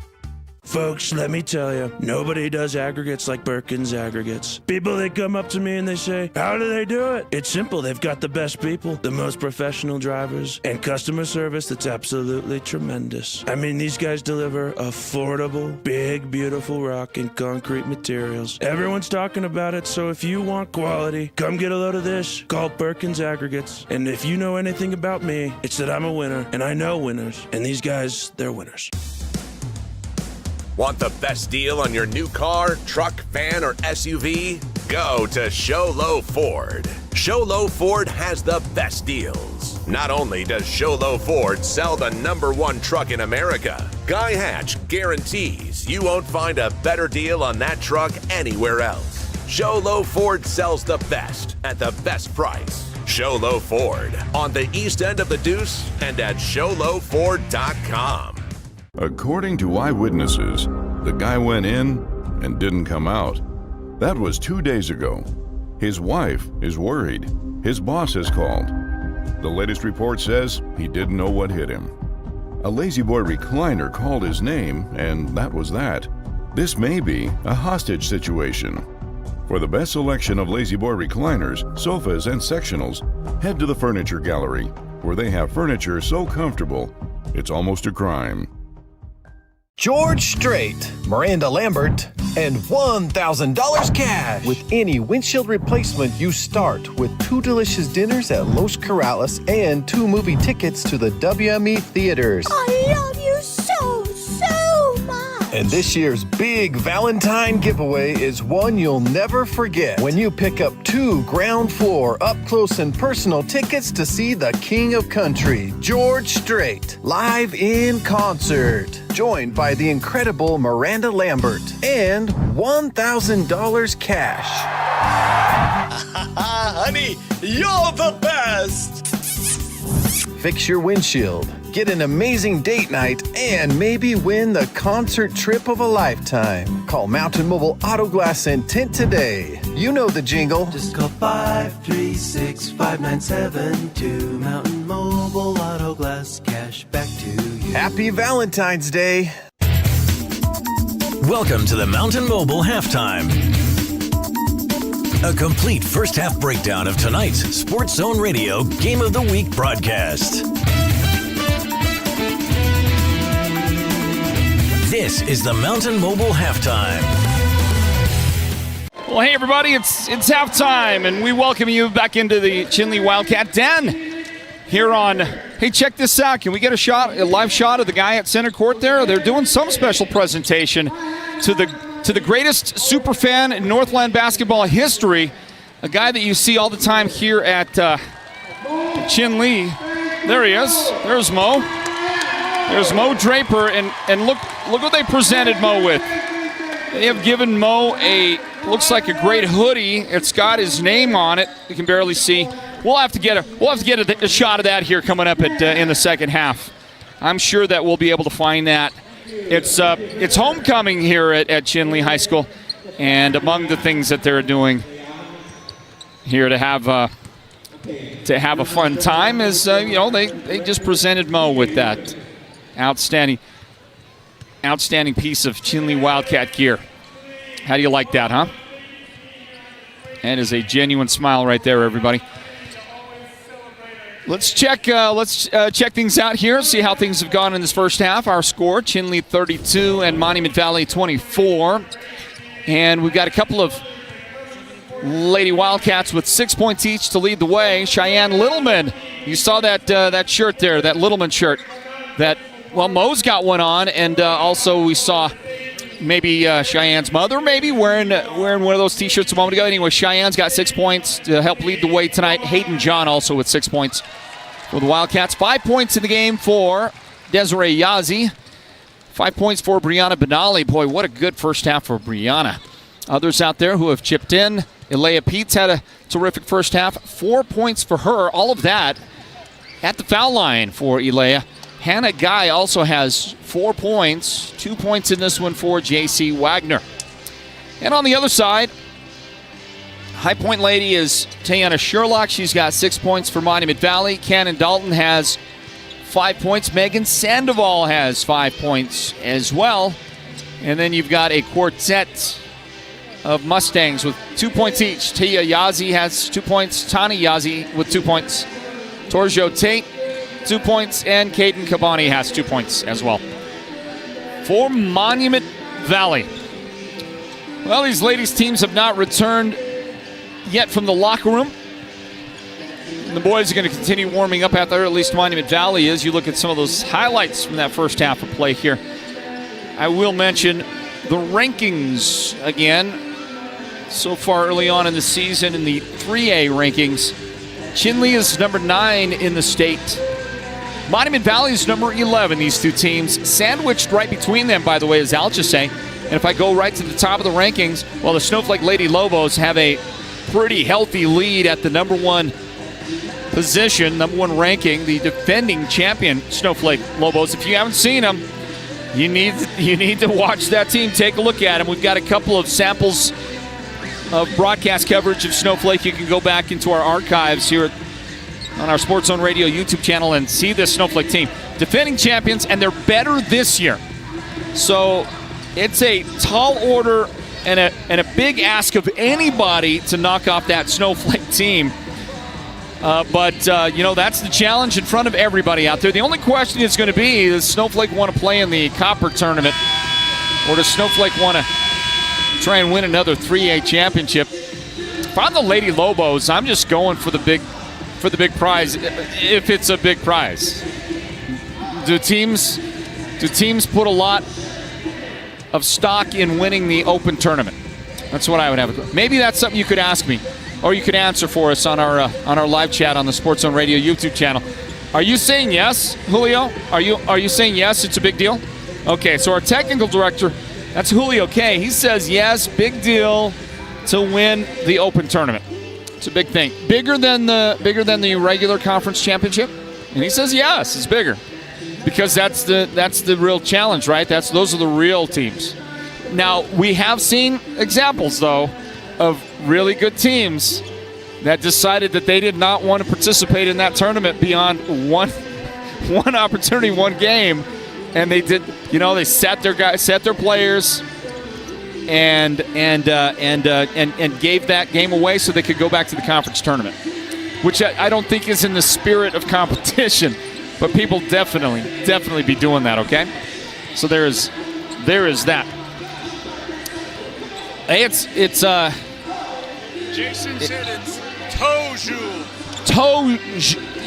Folks, let me tell you, nobody does aggregates like Perkins Aggregates. People, they come up to me and they say, how do they do it? It's simple. They've got the best people, the most professional drivers, and customer service that's absolutely tremendous. I mean, these guys deliver affordable, big, beautiful rock and concrete materials. Everyone's talking about it, so if you want quality, come get a load of this. Call Perkins Aggregates. And if you know anything about me, it's that I'm a winner, and I know winners, and these guys, they're winners. Want the best deal on your new car, truck, van, or SUV? Go to Show Low Ford. Show Low Ford has the best deals. Not only does Show Low Ford sell the #1 truck in America, Guy Hatch guarantees you won't find a better deal on that truck anywhere else. Show Low Ford sells the best at the best price. Show Low Ford on the east end of the Deuce and at showlowford.com. According to eyewitnesses, the guy went in and didn't come out. That was 2 days ago. His wife is worried. His boss has called. The latest report says he didn't know what hit him. A Lazy Boy recliner called his name, and that was that. This may be a hostage situation. For the best selection of Lazy Boy recliners, sofas, and sectionals, head to the Furniture Gallery, where they have furniture so comfortable, it's almost a crime. George Strait, Miranda Lambert, and $1,000 cash. With any windshield replacement, you start with 2 delicious dinners at Los Corrales and 2 movie tickets to the WME theaters. I love you so, so much. And this year's big Valentine giveaway is one you'll never forget when you pick up 2 ground floor up close and personal tickets to see the King of Country, George Strait, live in concert. Joined by the incredible Miranda Lambert and $1,000 cash. Honey, you're the best. Fix your windshield, get an amazing date night, and maybe win the concert trip of a lifetime. Call Mountain Mobile Auto Glass and Tint today. You know the jingle. Just call 536-5972. Mountain Mobile Auto Glass, cash back to you. Happy Valentine's Day. Welcome to the Mountain Mobile Halftime. A complete first half breakdown of tonight's Sports Zone Radio Game of the Week broadcast. This is the Mountain Mobile Halftime. Well, hey everybody, it's halftime, and we welcome you back into the Chinle Wildcat Den here on. Hey, check this out. Can we get a live shot of the guy at center court there? They're doing some special presentation to the greatest super fan in Northland basketball history, a guy that you see all the time here at Chinle. There he is. There's Mo. There's Mo Draper, and look what they presented Mo with. They have given Mo looks like a great hoodie. It's got his name on it. You can barely see. We'll have to get a shot of that here coming up in the second half. I'm sure that we'll be able to find that. It's homecoming here at Chinle High School, and among the things that they're doing here to have a fun time is they just presented Mo with that outstanding piece of Chinle Wildcat gear. How do you like that, huh? That is a genuine smile right there, everybody. Let's check things out here, see how things have gone in this first half. Our score, Chinle 32 and Monument Valley 24. And we've got a couple of Lady Wildcats with 6 points each to lead the way. Cheyenne Littleman, you saw that shirt there, that Littleman shirt. Mo's got one on, and also we saw maybe Cheyenne's mother maybe wearing one of those T-shirts a moment ago. Anyway, Cheyenne's got 6 points to help lead the way tonight. Hayden John also with 6 points for the Wildcats. 5 points in the game for Desiree Yazzie. 5 points for Brianna Benali. Boy, what a good first half for Brianna. Others out there who have chipped in. Elea Peets had a terrific first half. 4 points for her. All of that at the foul line for Elea. Hannah Guy also has 4 points. 2 points in this one for J.C. Wagner. And on the other side, High Point lady is Tiana Sherlock. She's got 6 points for Monument Valley. Cannon Dalton has 5 points. Megan Sandoval has 5 points as well. And then you've got a quartet of Mustangs with 2 points each. Tia Yazzie has 2 points. Tani Yazzie with 2 points. Torjo Tate, 2 points, and Caden Cabani has 2 points as well. For Monument Valley. Well, these ladies' teams have not returned yet from the locker room. And the boys are going to continue warming up out there, at least Monument Valley is. You look at some of those highlights from that first half of play here. I will mention the rankings again. So far early on in the season in the 3A rankings, Chinle is number 9 in the state. Monument Valley is number 11, these two teams. Sandwiched right between them, by the way, as Al just saying. And if I go right to the top of the rankings, well, the Snowflake Lady Lobos have a pretty healthy lead at the number 1 position, number 1 ranking, the defending champion Snowflake Lobos. If you haven't seen them, you need to watch that team. Take a look at them. We've got a couple of samples of broadcast coverage of Snowflake. You can go back into our archives here on our Sports Zone Radio YouTube channel and see this Snowflake team. Defending champions, and they're better this year. So it's a tall order and a big ask of anybody to knock off that Snowflake team. But that's the challenge in front of everybody out there. The only question is going to be, does Snowflake want to play in the Copper tournament, or does Snowflake want to try and win another 3A championship? If I'm the Lady Lobos, I'm just going for the big prize, if it's a big prize. Do teams put a lot of stock in winning the Open tournament? That's what I would have. Maybe that's something you could ask me, or you could answer for us on our live chat on the Sports Zone Radio YouTube channel. Are you saying yes, Julio? Are you saying yes, it's a big deal? Okay, so our technical director, that's Julio K. He says yes, big deal to win the Open tournament. It's a big thing. Bigger than the regular conference championship? And he says yes, it's bigger. Because that's the real challenge, right? Those are the real teams. Now, we have seen examples, though, of really good teams that decided that they did not want to participate in that tournament beyond one opportunity, one game, and they did. They set their players, and gave that game away so they could go back to the conference tournament, which I don't think is in the spirit of competition, but people definitely be doing that. Okay, so there is that. Hey, it's Jason said it's Tojul.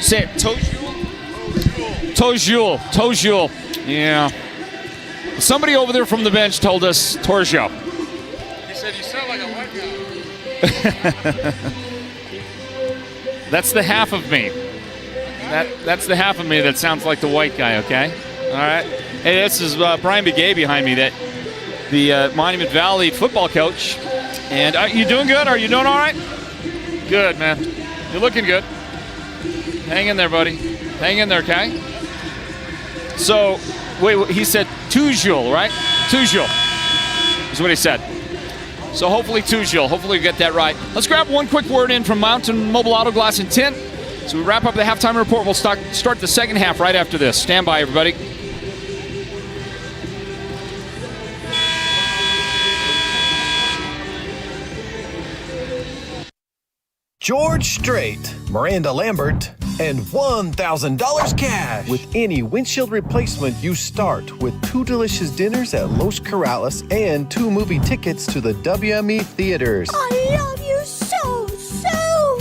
Say it. Tojul. Yeah. Somebody over there from the bench told us Torjo. He said you sound like a white guy. That's the half of me. That's the half of me that sounds like the white guy, okay? All right. Hey, this is Brian Begay behind me, the Monument Valley football coach. And you doing good? Are you doing all right? Good, man. You're looking good. Hang in there, buddy. Hang in there, okay? So, wait, he said Tujul, right? Tujul is what he said. So hopefully Tujul. Hopefully we get that right. Let's grab one quick word in from Mountain Mobile Auto Glass and Tint. So we wrap up the halftime report. We'll start the second half right after this. Stand by, everybody. George Strait, Miranda Lambert, and $1,000 cash. With any windshield replacement, you start with 2 delicious dinners at Los Corrales and 2 movie tickets to the WME theaters. I love you so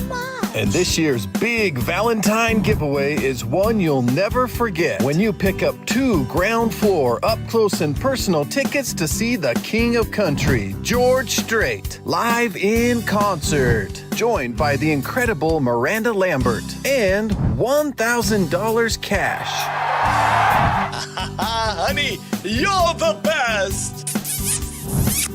much. And this year's big Valentine giveaway is one you'll never forget when you pick up 2 ground floor up close and personal tickets to see the King of Country, George Strait, live in concert. Joined by the incredible Miranda Lambert and $1,000 cash. Honey, you're the best.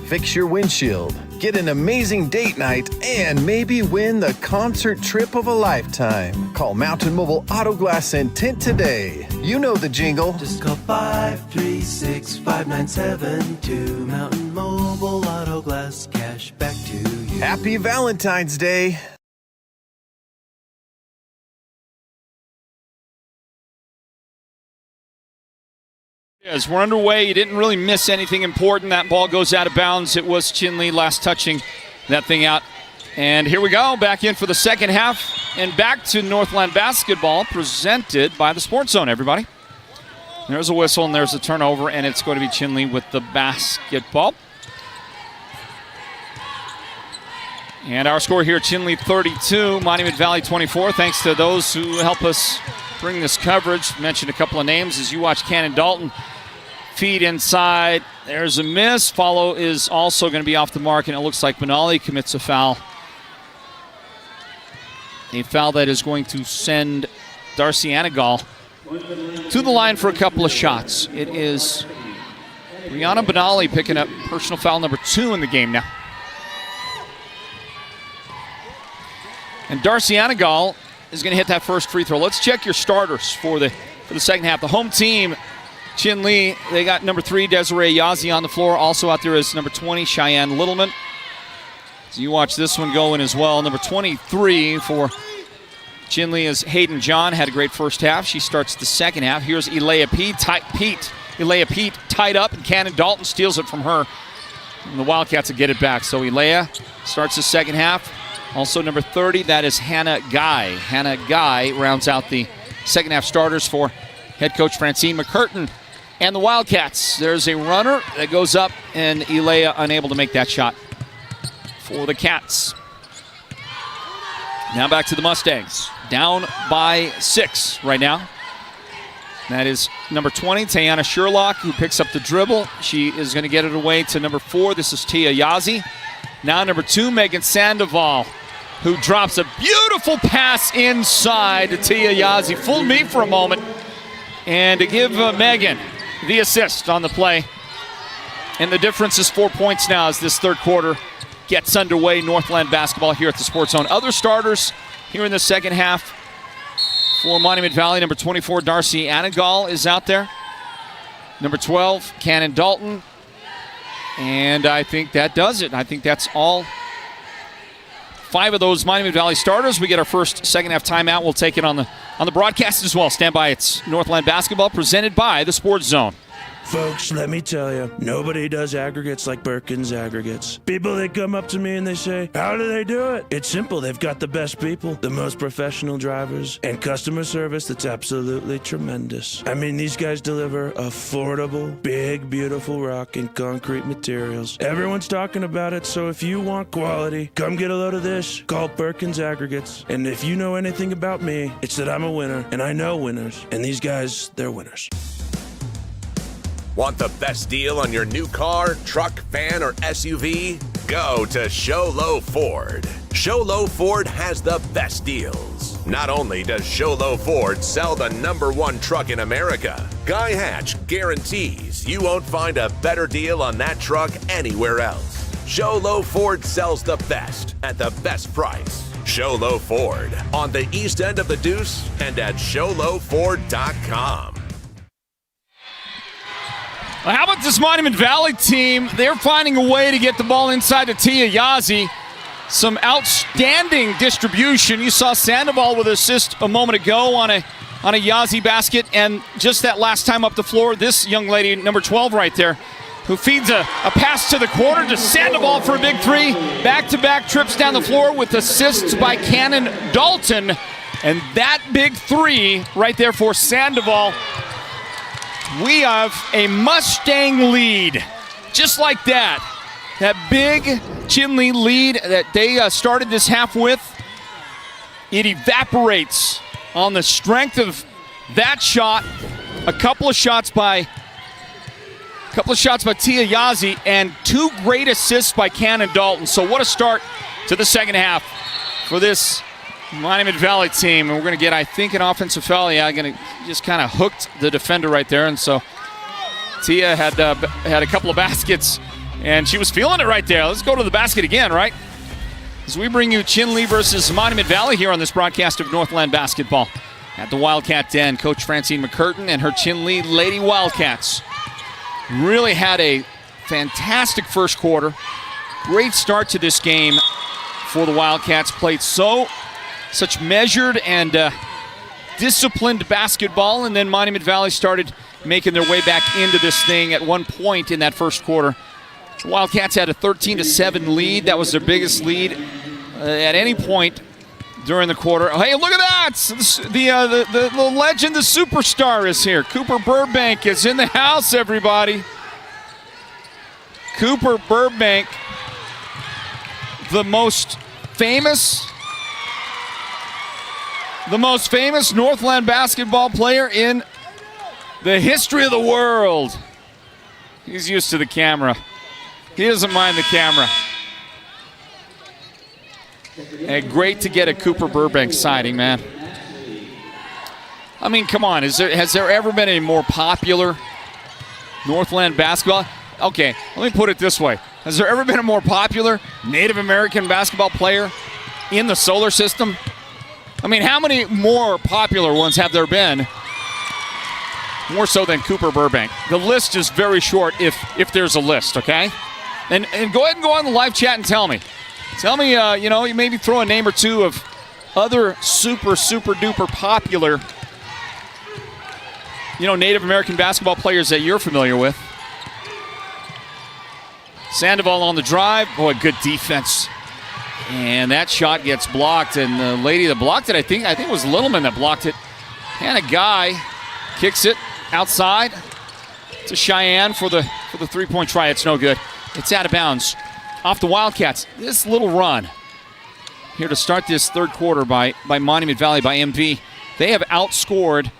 Fix your windshield, get an amazing date night, and maybe win the concert trip of a lifetime. Call Mountain Mobile Auto Glass and Tint today. You know the jingle. Just call 536-5972. Mountain Mobile Auto Glass, cash back to you. Happy Valentine's Day. As we're underway, you didn't really miss anything important. That ball goes out of bounds. It was Chinle last touching that thing out. And here we go, back in for the second half. And back to Northland basketball, presented by the Sports Zone, everybody. There's a whistle, and there's a turnover, and it's going to be Chinle with the basketball. And our score here, Chinle 32, Monument Valley 24. Thanks to those who help us bring this coverage. Mentioned a couple of names as you watch Cannon Dalton feed inside. There's a miss. Follow is also going to be off the mark, and it looks like Benali commits a foul. A foul that is going to send Darcy Anagal to the line for a couple of shots. It is Brianna Benali picking up personal foul number 2 in the game now. And Darcy Anagal is going to hit that first free throw. Let's check your starters for the second half. The home team, Chinle, they got number 3, Desiree Yazzie on the floor. Also out there is number 20, Cheyenne Littleman. So you watch this one going as well. Number 23 for Chinle is Hayden John. Had a great first half. She starts the second half. Here's Elea Pete tied up, and Cannon Dalton steals it from her. And the Wildcats will get it back. So Elea starts the second half. Also number 30, that is Hannah Guy. Hannah Guy rounds out the second half starters for head coach Francine McCurtain and the Wildcats. There's a runner that goes up, and Elea unable to make that shot for the Cats. Now back to the Mustangs. Down by 6 right now. That is number 20, Tayana Sherlock, who picks up the dribble. She is going to get it away to number 4. This is Tia Yazzie. Now number 2, Megan Sandoval, who drops a beautiful pass inside to Tia Yazzie. Fooled me for a moment. And to give Megan the assist on the play. And the difference is 4 points now as this third quarter gets underway. Northland basketball here at the Sports Zone. Other starters here in the second half for Monument Valley. Number 24, Darcy Anagal is out there. Number 12, Cannon Dalton. And I think that does it. I think that's all 5 of those Monument Valley starters. We get our first second half timeout. We'll take it on the broadcast as well. Stand by. It's Northland basketball presented by the Sports Zone. Folks, let me tell you, nobody does aggregates like Perkins Aggregates. People, they come up to me and they say, how do they do it? It's simple. They've got the best people, the most professional drivers, and customer service that's absolutely tremendous. I mean, these guys deliver affordable, big, beautiful rock and concrete materials. Everyone's talking about it, so if you want quality, come get a load of this. Call Perkins Aggregates. And if you know anything about me, it's that I'm a winner, and I know winners, and these guys, they're winners. Want the best deal on your new car, truck, van, or SUV? Go to Show Low Ford. Show Low Ford has the best deals. Not only does Show Low Ford sell the #1 truck in America, Guy Hatch guarantees you won't find a better deal on that truck anywhere else. Show Low Ford sells the best at the best price. Show Low Ford on the east end of the Deuce and at showlowford.com. Well, how about this Monument Valley team? They're finding a way to get the ball inside to Tia Yazzie. Some outstanding distribution. You saw Sandoval with an assist a moment ago on a Yazzie basket, and just that last time up the floor, this young lady, number 12 right there, who feeds a pass to the corner to Sandoval for a big 3. Back-to-back trips down the floor with assists by Cannon Dalton. And that big 3 right there for Sandoval. We have a Mustang lead, just like that. That big Chinle lead that they started this half with, it evaporates on the strength of that shot. A couple of shots by Tia Yazzie and 2 great assists by Cannon Dalton. So what a start to the second half for this Monument Valley team. And we're going to get, I think, an offensive foul. Yeah, going to just kind of hooked the defender right there. And so Tia had a couple of baskets, and she was feeling it right there. Let's go to the basket again, right? As we bring you Chinle versus Monument Valley here on this broadcast of Northland basketball at the Wildcat Den. Coach Francine McCurtain and her Chinle Lady Wildcats really had a fantastic first quarter. Great start to this game for the Wildcats. Played such measured and disciplined basketball, and then Monument Valley started making their way back into this thing at one point in that first quarter. The Wildcats had a 13-7 lead. That was their biggest lead at any point during the quarter. Hey, look at that! The legend, the superstar is here. Cooper Burbank is in the house, everybody. Cooper Burbank, the most famous Northland basketball player in the history of the world. He's used to the camera. He doesn't mind the camera. And great to get a Cooper Burbank sighting, man. I mean, come on. Has there ever been a more popular Northland basketball? Okay, let me put it this way. Has there ever been a more popular Native American basketball player in the solar system? I mean, how many more popular ones have there been? More so than Cooper Burbank. The list is very short if there's a list, okay? And go ahead and go on the live chat and tell me. Tell me, you maybe throw a name or two of other super duper popular, Native American basketball players that you're familiar with. Sandoval on the drive. Boy, good defense. And that shot gets blocked. And the lady that blocked it, I think it was Littleman that blocked it. And a guy kicks it outside to Cheyenne for the three-point try. It's no good. It's out of bounds. Off the Wildcats. This little run here to start this third quarter by Monument Valley, by MV. They have outscored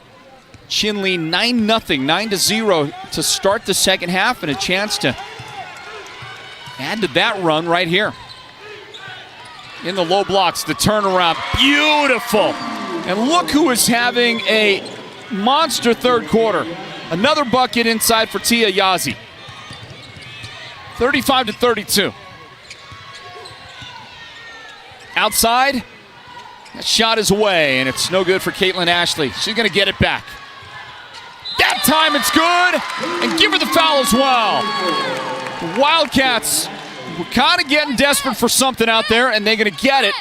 Chinle 9-0, 9-0 to start the second half, and a chance to add to that run right here. In the low blocks, the turnaround, beautiful. And look who is having a monster third quarter. Another bucket inside for Tia Yazzie. 35-32. Outside, that shot is away, and it's no good for Caitlin Ashley. She's going to get it back. That time it's good, and give her the foul as well. The Wildcats were kind of getting desperate for something out there, and they're going to get it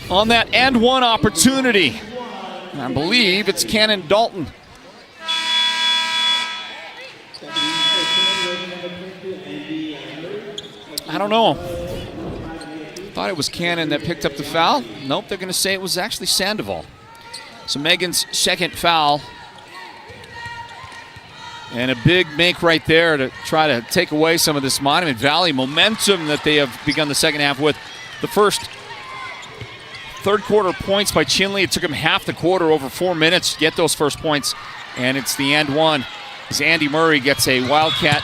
on that and one opportunity. I believe it's Cannon Dalton. I don't know. Thought it was Cannon that picked up the foul. Nope, they're going to say it was actually Sandoval. So Megan's second foul. And a big make right there to try to take away some of this Monument Valley momentum that they have begun the second half with. The first third quarter points by Chinle. It took them half the quarter, over 4 minutes to get those first points. And it's the and one as Andy Murray gets a Wildcat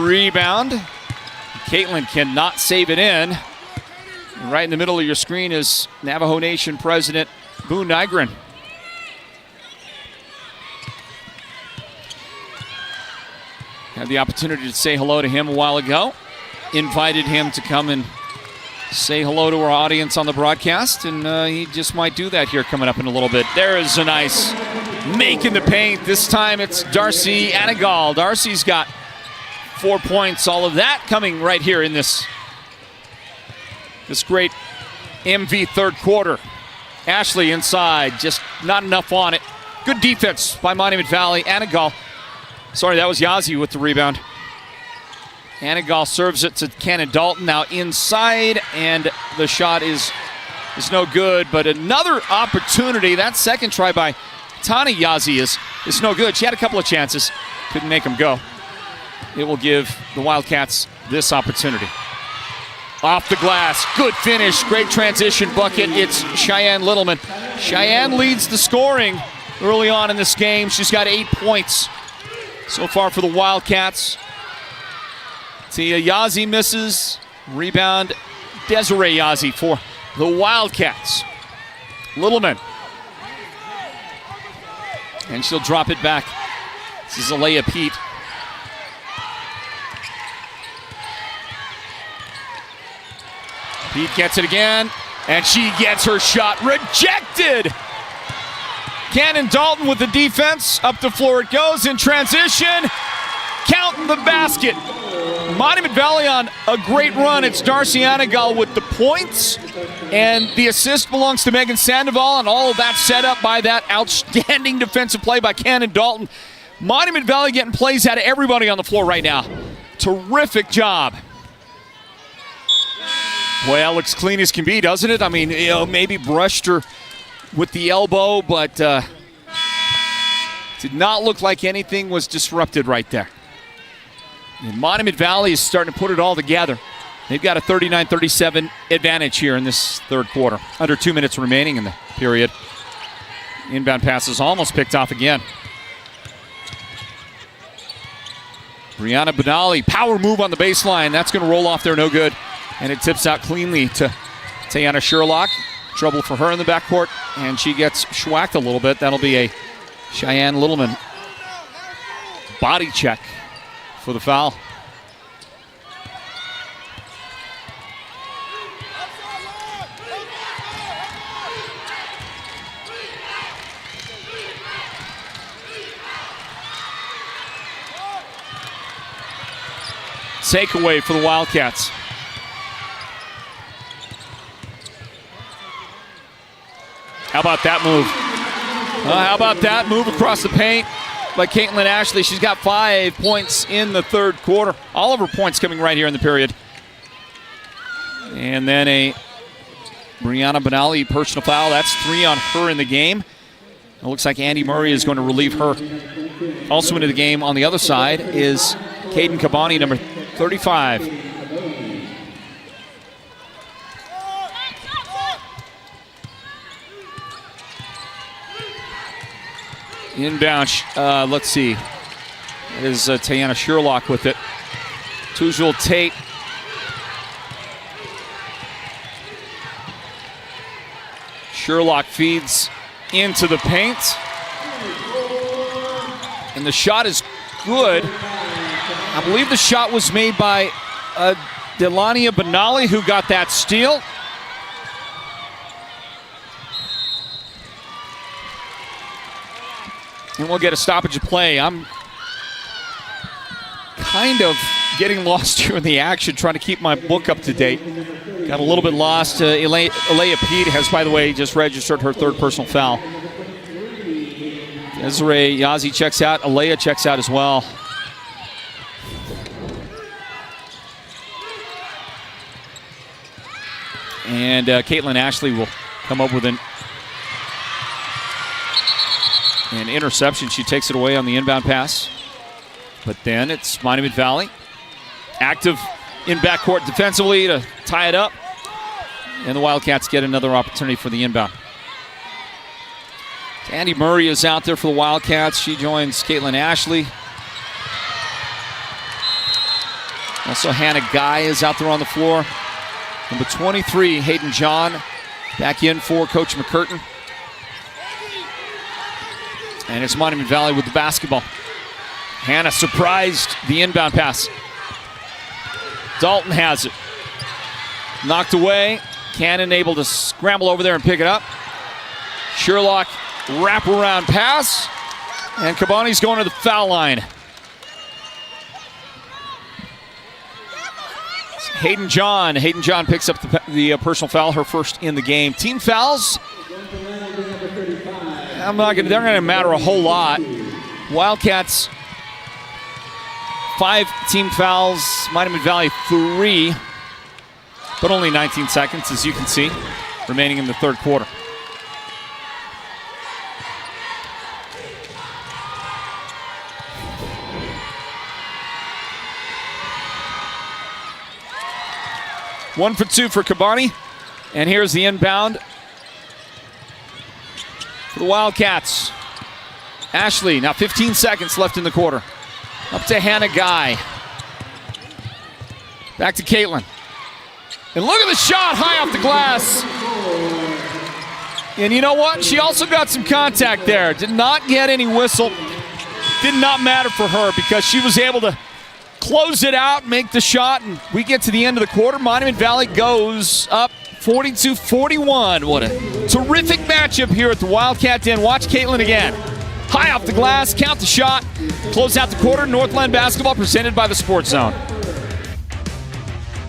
rebound. Caitlin cannot save it in. And right in the middle of your screen is Navajo Nation President Boone Nygren. Had the opportunity to say hello to him a while ago. Invited him to come and say hello to our audience on the broadcast, and he just might do that here coming up in a little bit. There is a nice make in the paint. This time it's Darcy Anagal. Darcy's got 4 points. All of that coming right here in this great MV third quarter. Ashley inside, just not enough on it. Good defense by Monument Valley. Anagal. Sorry, that was Yazzie with the rebound. Anagal serves it to Cannon Dalton, now inside, and the shot is no good, but another opportunity. That second try by Tani Yazzie is no good. She had a couple of chances, couldn't make them go. It will give the Wildcats this opportunity. Off the glass, good finish, great transition bucket. It's Cheyenne Littleman. Cheyenne leads the scoring early on in this game. She's got 8 points so far for the Wildcats. Tia Yazzie misses. Rebound, Desiree Yazzie for the Wildcats. Littleman. And she'll drop it back. This is Alea Pete. Pete gets it again, and she gets her shot rejected. Cannon Dalton with the defense. Up the floor it goes in transition. Counting the basket. Monument Valley on a great run. It's Darcy Anagal with the points. And the assist belongs to Megan Sandoval, and all of that set up by that outstanding defensive play by Cannon Dalton. Monument Valley getting plays out of everybody on the floor right now. Terrific job. Well, looks clean as can be, doesn't it? I mean, maybe brushed her with the elbow, but did not look like anything was disrupted right there. And Monument Valley is starting to put it all together. They've got a 39-37 advantage here in this third quarter. Under 2 minutes remaining in the period. Inbound pass is almost picked off again. Brianna Benali, power move on the baseline. That's going to roll off there, no good. And it tips out cleanly to Tayana Sherlock. Trouble for her in the backcourt, and she gets schwacked a little bit. That'll be a Cheyenne Littleman body check for the foul. Takeaway for the Wildcats. How about that move? How about that move across the paint by Caitlin Ashley? She's got 5 points in the third quarter. All of her points coming right here in the period. And then a Brianna Benali personal foul. That's 3 on her in the game. It looks like Andy Murray is going to relieve her. Also into the game on the other side is Caden Cabani, number 35. Inbound, let's see. It is Tiana Sherlock with it. Tujul Tate. Sherlock feeds into the paint. And the shot is good. I believe the shot was made by Delania Benali, who got that steal. And we'll get a stoppage of play. I'm kind of getting lost here in the action, trying to keep my book up to date. Got a little bit lost. Alea Pete has, by the way, just registered her third personal foul. Desiree Yazzie checks out. Alea checks out as well. And Caitlin Ashley will come up with an interception. She takes it away on the inbound pass. But then it's Monument Valley. Active in backcourt defensively to tie it up. And the Wildcats get another opportunity for the inbound. Andy Murray is out there for the Wildcats. She joins Caitlin Ashley. Also Hannah Guy is out there on the floor. Number 23, Hayden John, back in for Coach McCurtain. And it's Monument Valley with the basketball. Hannah surprised the inbound pass. Dalton has it. Knocked away. Cannon able to scramble over there and pick it up. Sherlock wraparound pass. And Cabani's going to the foul line. Hayden John picks up the personal foul, her first in the game. Team fouls, they're going to matter a whole lot. Wildcats, 5 team fouls, Monument Valley 3, but only 19 seconds, as you can see, remaining in the third quarter. One for 2 for Cabani. And here's the inbound for the Wildcats. Ashley, now 15 seconds left in the quarter. Up to Hannah Guy. Back to Caitlin. And look at the shot high off the glass. And you know what? She also got some contact there. Did not get any whistle. Did not matter for her because she was able to close it out, make the shot, and we get to the end of the quarter. Monument Valley goes up 42-41. What a terrific matchup here at the Wildcat Den. Watch Caitlin again. High off the glass, count the shot, close out the quarter. Northland basketball presented by the Sports Zone.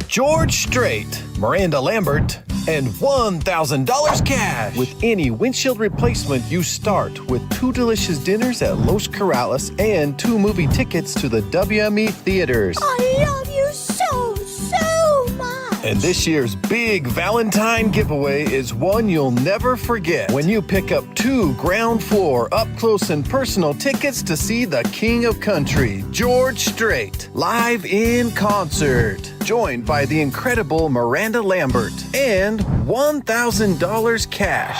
George Strait, Miranda Lambert, and $1,000 cash. With any windshield replacement, you start with 2 delicious dinners at Los Corrales and 2 movie tickets to the WME theaters. I love you so, so much. And this year's big Valentine giveaway is one you'll never forget when you pick up 2 ground floor up close and personal tickets to see the King of Country, George Strait, live in concert. Joined by the incredible Miranda Lambert and $1,000 cash.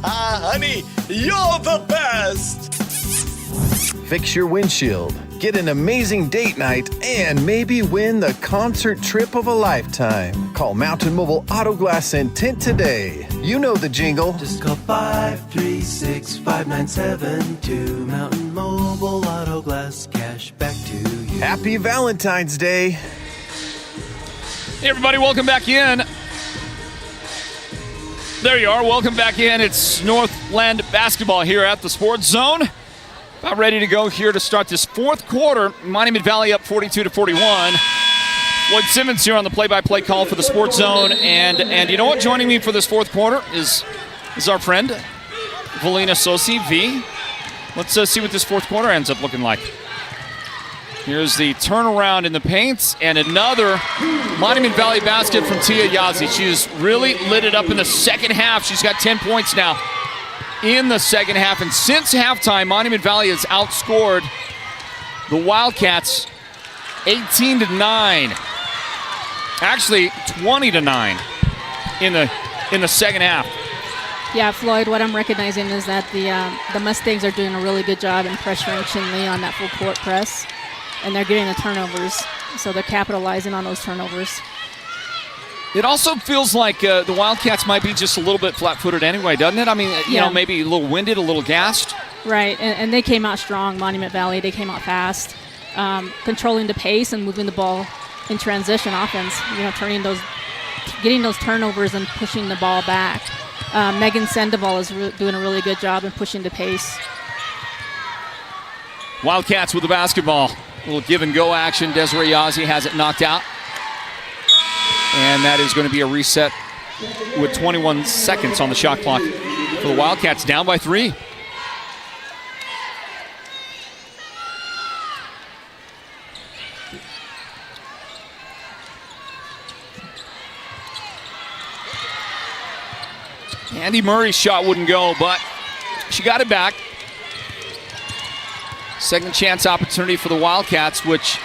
Honey, you're the best. Fix your windshield, get an amazing date night, and maybe win the concert trip of a lifetime. Call Mountain Mobile Auto Glass and Tint today. You know the jingle. Just call 536-5972. Mountain Mobile Auto Glass, cash back to you. Happy Valentine's Day. Hey, everybody, welcome back in. There you are. Welcome back in. It's Northland basketball here at the Sports Zone. About ready to go here to start this fourth quarter. Monument Valley up 42-41. Lloyd Simmons here on the play-by-play call for the Sports Zone. And you know what? Joining me for this fourth quarter is our friend, Valina Sosi, V. Let's see what this fourth quarter ends up looking like. Here's the turnaround in the paint, and another Monument Valley basket from Tia Yazzie. She's really lit it up in the second half. She's got 10 points now in the second half, and since halftime, Monument Valley has outscored the Wildcats 18-9. Actually, 20-9 in the second half. Yeah, Floyd, what I'm recognizing is that the Mustangs are doing a really good job in pressuring Chinle on that full court press, and they're getting the turnovers, so they're capitalizing on those turnovers. It also feels like the Wildcats might be just a little bit flat-footed anyway, doesn't it? I mean, you know, maybe a little winded, a little gassed. Right, and they came out strong, Monument Valley. They came out fast, controlling the pace and moving the ball in transition offense, you know, getting those turnovers and pushing the ball back. Megan Sandoval is doing a really good job in pushing the pace. Wildcats with the basketball. A little give-and-go action. Desiree Yazzie has it knocked out. And that is going to be a reset with 21 seconds on the shot clock for the Wildcats, down by 3. Andy Murray's shot wouldn't go, but she got it back. Second chance opportunity for the Wildcats, which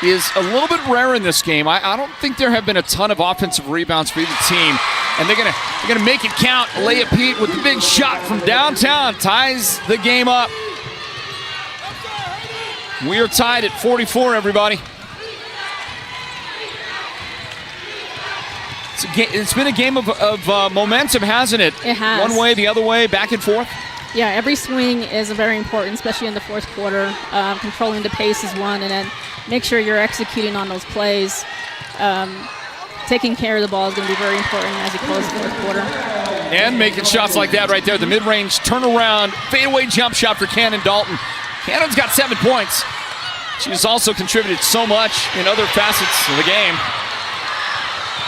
is a little bit rare in this game. I don't think there have been a ton of offensive rebounds for either team. And they're gonna make it count. Leah Pete with the big shot from downtown ties the game up. We are tied at 44, everybody. It's been a game of momentum, hasn't it? It has. One way, the other way, back and forth. Yeah, every swing is very important, especially in the fourth quarter. Controlling the pace is one, and then make sure you're executing on those plays. Taking care of the ball is going to be very important as you close the fourth quarter. And making shots like that right there. The mid-range turnaround, fadeaway jump shot for Cannon Dalton. Cannon's got 7 points. She's also contributed so much in other facets of the game.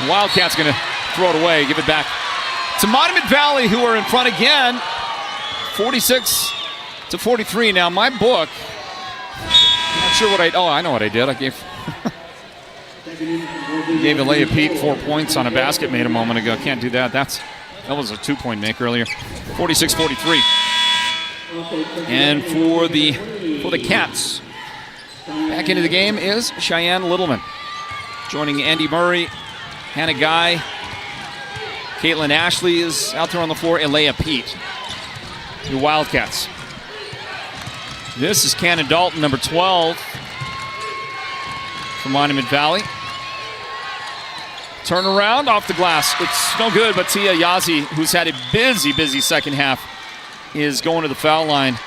The Wildcats going to throw it away, give it back to Monument Valley, who are in front again. 46-43. Now, my book, I'm not sure what I know what I did. I gave Alea Pete 4 points on a basket made a moment ago. Can't do that. That was a 2-point make earlier. 46-43. And for the Cats, back into the game is Cheyenne Littleman. Joining Andy Murray, Hannah Guy, Caitlin Ashley is out there on the floor, and Leah Pete. The Wildcats. This is Cannon Dalton, number 12 from Monument Valley. Turnaround off the glass. It's no good, but Tia Yazzie, who's had a busy second half, is going to the foul line.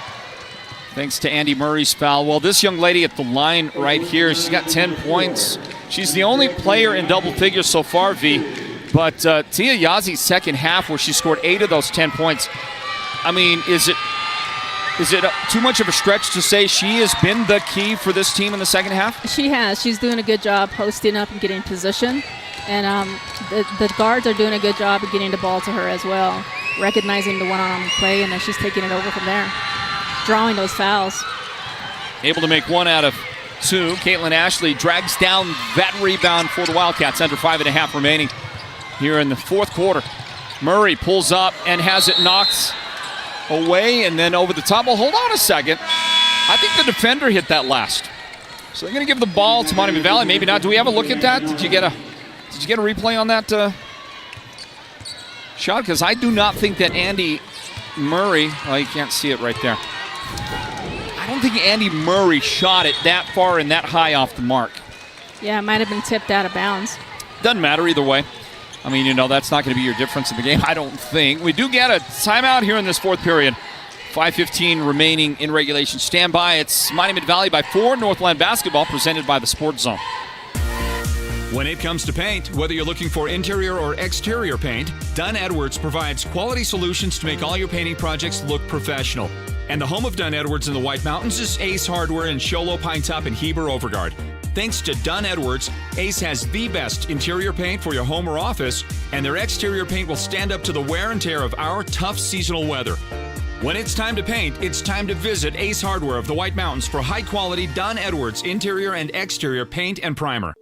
Thanks to Andy Murray's foul. Well, this young lady at the line right here, she's got 10 points. She's the only player in double figures so far, V. But Tia Yazzie's second half, where she scored 8 of those 10 points, I mean, is it too much of a stretch to say she has been the key for this team in the second half? She has. She's doing a good job posting up and getting position. And the guards are doing a good job of getting the ball to her as well, recognizing the one-on-one play, and then she's taking it over from there, drawing those fouls. Able to make 1 out of 2. Caitlin Ashley drags down that rebound for the Wildcats. Under 5.5 remaining here in the fourth quarter. Murray pulls up and has it knocked away and then over the top. Well, hold on a second. I think the defender hit that last. So they're going to give the ball to Monument Valley. Maybe not. Do we have a look at that? Did you get a replay on that shot? Because I do not think that Andy Murray, oh, you can't see it right there. I don't think Andy Murray shot it that far and that high off the mark. Yeah, it might have been tipped out of bounds. Doesn't matter either way. I mean, that's not going to be your difference in the game, I don't think. We do get a timeout here in this fourth period. 5:15 remaining in regulation. Stand by. It's Monument Valley by 4, Northland basketball, presented by the Sports Zone. When it comes to paint, whether you're looking for interior or exterior paint, Dunn Edwards provides quality solutions to make all your painting projects look professional. And the home of Dunn Edwards in the White Mountains is Ace Hardware in Show Low, Pine Top, and Heber Overgard. Thanks to Dunn Edwards, Ace has the best interior paint for your home or office, and their exterior paint will stand up to the wear and tear of our tough seasonal weather. When it's time to paint, it's time to visit Ace Hardware of the White Mountains for high-quality Dunn Edwards interior and exterior paint and primer.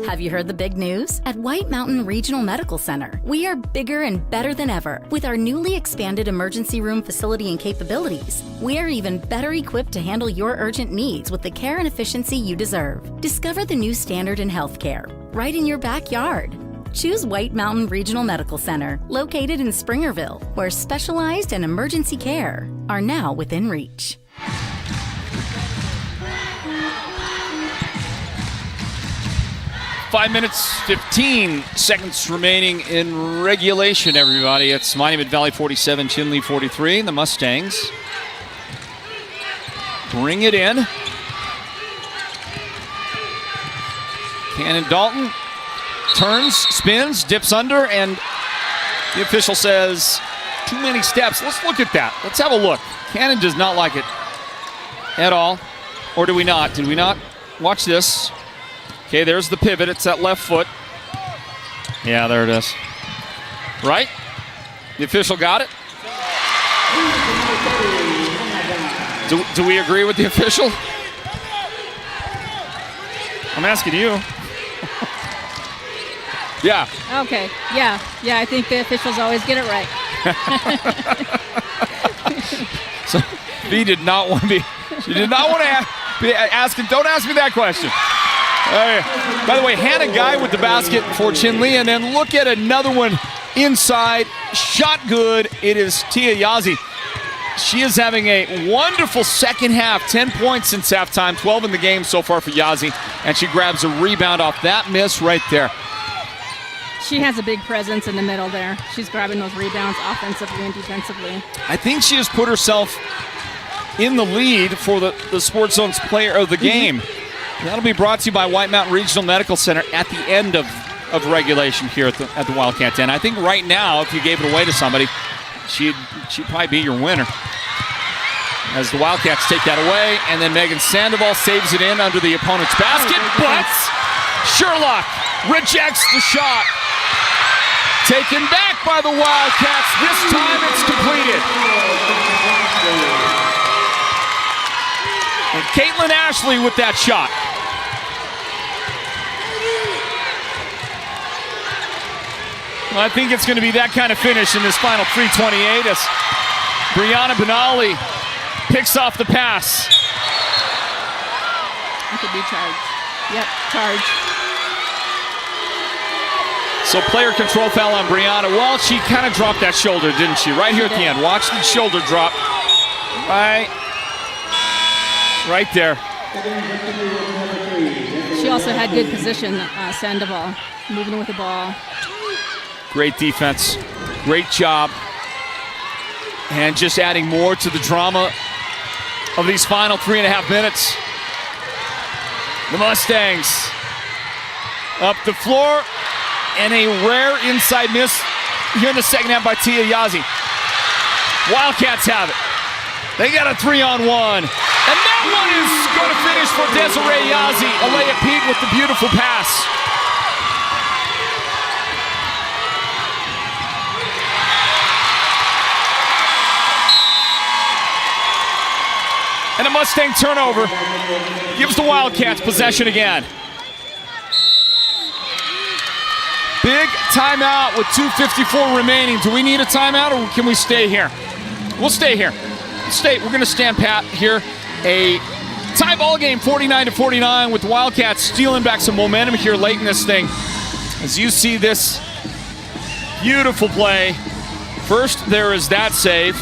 Have you heard the big news? At White Mountain Regional Medical Center, we are bigger and better than ever. With our newly expanded emergency room facility and capabilities, we are even better equipped to handle your urgent needs with the care and efficiency you deserve. Discover the new standard in healthcare, right in your backyard. Choose White Mountain Regional Medical Center, located in Springerville, where specialized and emergency care are now within reach. 5 minutes, 15 seconds remaining in regulation, everybody. It's Monument Valley 47, Chinle 43. The Mustangs bring it in. Cannon Dalton turns, spins, dips under, and the official says, too many steps. Let's look at that. Let's have a look. Cannon does not like it at all. Or do we not? Did we not? Watch this. Okay, there's the pivot. It's that left foot. Yeah, there it is. Right? The official got it? Do we agree with the official? I'm asking you. Yeah. Okay. Yeah, I think the officials always get it right. So, B did not want to be, she did not want to be asking, don't ask me that question. By the way, Hannah Guy with the basket for Chinle, and then look at another one inside. Shot good. It is Tia Yazzie. She is having a wonderful second half. 10 points since halftime, 12 in the game so far for Yazzie, and she grabs a rebound off that miss right there. She has a big presence in the middle there. She's grabbing those rebounds offensively and defensively. I think she has put herself in the lead for the Sports Zone's player of the game. That'll be brought to you by White Mountain Regional Medical Center at the end of regulation here at the Wildcats. And I think right now, if you gave it away to somebody, she'd probably be your winner. As the Wildcats take that away, and then Megan Sandoval saves it in under the opponent's basket, but Sherlock rejects the shot. Taken back by the Wildcats. This time it's completed. And Caitlin Ashley with that shot. Well, I think it's going to be that kind of finish in this final 3:28 as Brianna Benali picks off the pass. It could be charged. Yep, charged. So player control foul on Brianna. Well, she kind of dropped that shoulder, didn't she? Right here at the end. Watch the shoulder drop. Right there. She also had good position, Sandoval, moving with the ball. Great defense. Great job. And just adding more to the drama of these final 3.5 minutes. The Mustangs up the floor, and a rare inside miss here in the second half by Tia Yazzie. Wildcats have it. They got a 3-on-1. And that one is going to finish for Desiree Yazzie. Alea Pete with the beautiful pass. And a Mustang turnover gives the Wildcats possession again. Big timeout with 2:54 remaining. Do we need a timeout or can we stay here? We'll stay here. We're going to stand pat here. A tie ball game, 49-49, with the Wildcats stealing back some momentum here late in this thing. As you see this beautiful play. First, there is that save.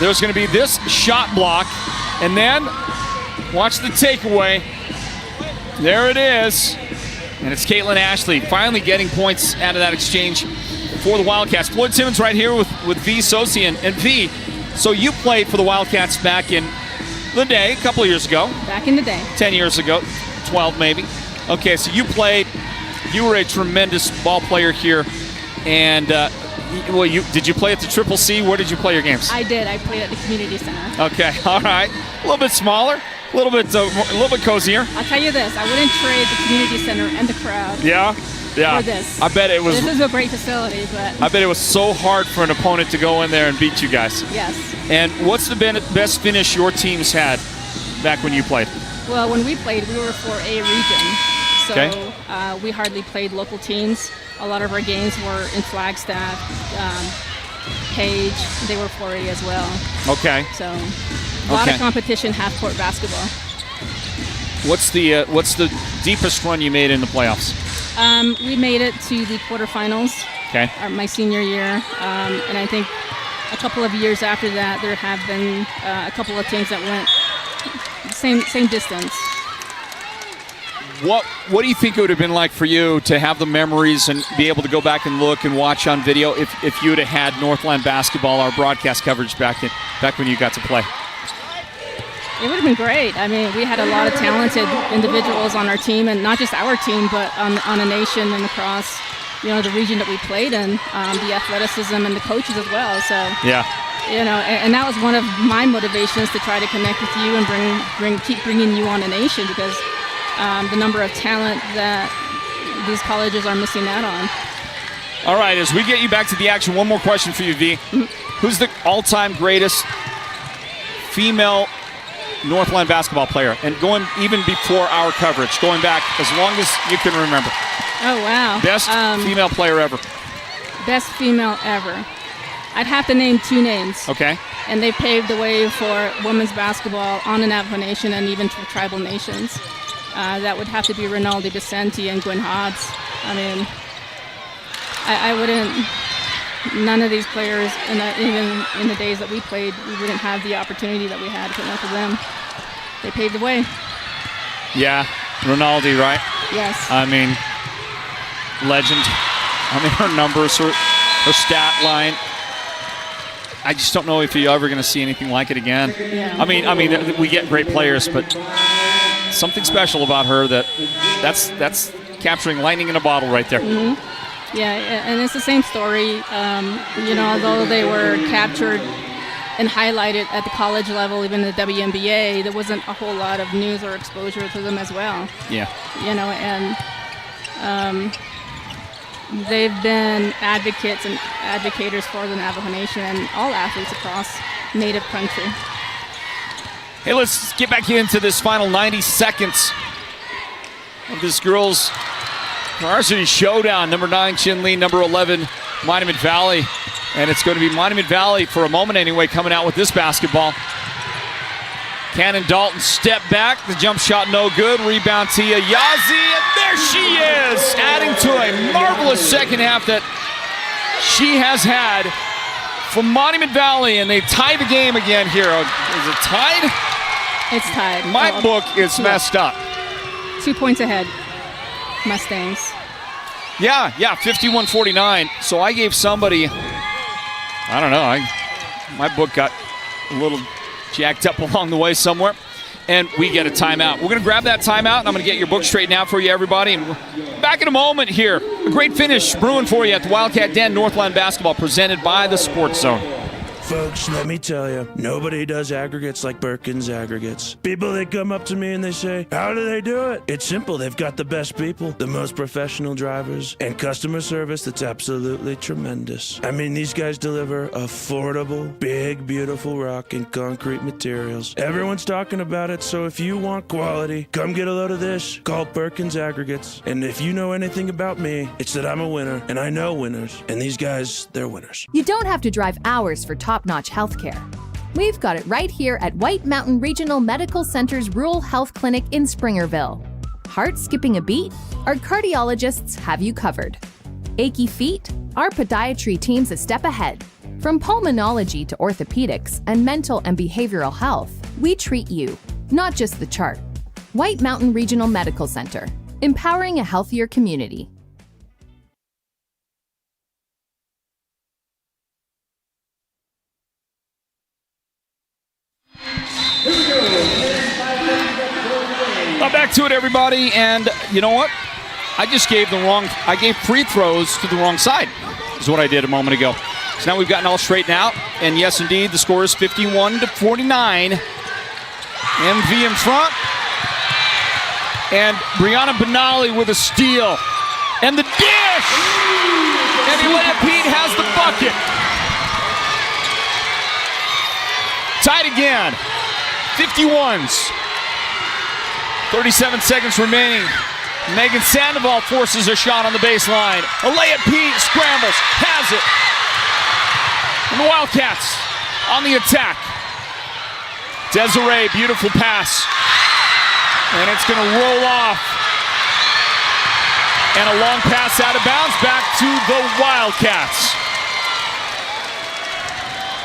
There's going to be this shot block. And then Watch the takeaway. There it is. And it's Caitlin Ashley finally getting points out of that exchange for the Wildcats. Floyd Simmons right here with V. Sosi. And V, so you played for the Wildcats back in the day, a couple of years ago. Back in the day. 10 years ago, 12 maybe. Okay, so you played. You were a tremendous ball player here. And, did you play at the Triple C? Where did you play your games? I did. I played at the community center. Okay, all right. A little bit smaller, a little bit cozier. I'll tell you this: I wouldn't trade the community center and the crowd. Yeah. For this. I bet it was. This is a great facility, but I bet it was so hard for an opponent to go in there and beat you guys. Yes. And what's the best finish your teams had back when you played? Well, when we played, we were for a region, so okay. We hardly played local teams. A lot of our games were in Flagstaff, Page. They were 4A as well. Okay. So a lot of competition, half-court basketball. What's the deepest run you made in the playoffs? We made it to the quarterfinals. Okay. My senior year, and I think a couple of years after that, there have been a couple of teams that went same distance. What do you think it would have been like for you to have the memories and be able to go back and look and watch on video if you would have had Northland basketball, our broadcast coverage back when you got to play? It would have been great. I mean, we had a lot of talented individuals on our team, and not just our team, but on a nation and across, the region that we played in, the athleticism and the coaches as well. So yeah, and that was one of my motivations to try to connect with you and keep bringing you on a nation, because the number of talent that these colleges are missing out on. All right, as we get you back to the action, one more question for you, V. Mm-hmm. Who's the all-time greatest female Northland basketball player? And going even before our coverage, going back as long as you can remember. Oh, wow. Best female player ever. Best female ever. I'd have to name two names. Okay. And they paved the way for women's basketball on the Navajo Nation and even for tribal nations. That would have to be Rinaldi Vicente and Gwen Hobbs. I mean, I wouldn't. None of these players, even in the days that we played, we wouldn't have the opportunity that we had if it weren't for them. They paved the way. Yeah, Rinaldi, right? Yes. I mean, legend. I mean, her numbers, her stat line. I just don't know if you're ever going to see anything like it again. Yeah. I mean, we get great players, but something special about her that's capturing lightning in a bottle right there. Mm-hmm. Yeah, and it's the same story. Although they were captured and highlighted at the college level, even the WNBA, there wasn't a whole lot of news or exposure to them as well. Yeah. And they've been advocates and advocators for the Navajo Nation and all athletes across Native country. Hey, let's get back into this final 90 seconds of this girls' varsity showdown. Number 9, Chinle, number 11, Monument Valley. And it's going to be Monument Valley, for a moment anyway, coming out with this basketball. Cannon Dalton step back. The jump shot no good. Rebound Tia Yazi. And there she is, adding to a marvelous second half that she has had for Monument Valley. And they tie the game again here. Is it tied? It's tied. My book is messed up. 2 points ahead. Mustangs. Yeah, 51-49. So I gave somebody, I don't know, my book got a little jacked up along the way somewhere, and we get a timeout. We're going to grab that timeout, and I'm going to get your book straightened out for you, everybody. And we're back in a moment here. A great finish brewing for you at the Wildcat Den. Northland basketball presented by the Sports Zone. Folks, let me tell you, nobody does aggregates like Birkin's Aggregates. People, they come up to me and they say, how do they do it? It's simple. They've got the best people, the most professional drivers, and customer service that's absolutely tremendous. I mean, these guys deliver affordable, big, beautiful rock and concrete materials. Everyone's talking about it, so if you want quality, come get a load of this. Call Birkin's Aggregates. And if you know anything about me, it's that I'm a winner, and I know winners. And these guys, they're winners. You don't have to drive hours for top-notch healthcare. We've got it right here at White Mountain Regional Medical Center's Rural Health Clinic in Springerville. Heart skipping a beat? Our cardiologists have you covered. Achy feet? Our podiatry team's a step ahead. From pulmonology to orthopedics and mental and behavioral health, we treat you. not just the chart. White Mountain Regional Medical Center, empowering a healthier community. Well, back to it, everybody, and you know what? I gave free throws to the wrong side, is what I did a moment ago. So now we've gotten all straightened out, and yes, indeed, the score is 51-49. MV in front, and Brianna Benali with a steal, and the dish! And Elena Pete has the bucket. Tied again, 51s. 37 seconds remaining. Megan Sandoval forces a shot on the baseline. Alea Pete scrambles, has it. And the Wildcats on the attack. Desiree, beautiful pass. And it's going to roll off. And a long pass out of bounds back to the Wildcats.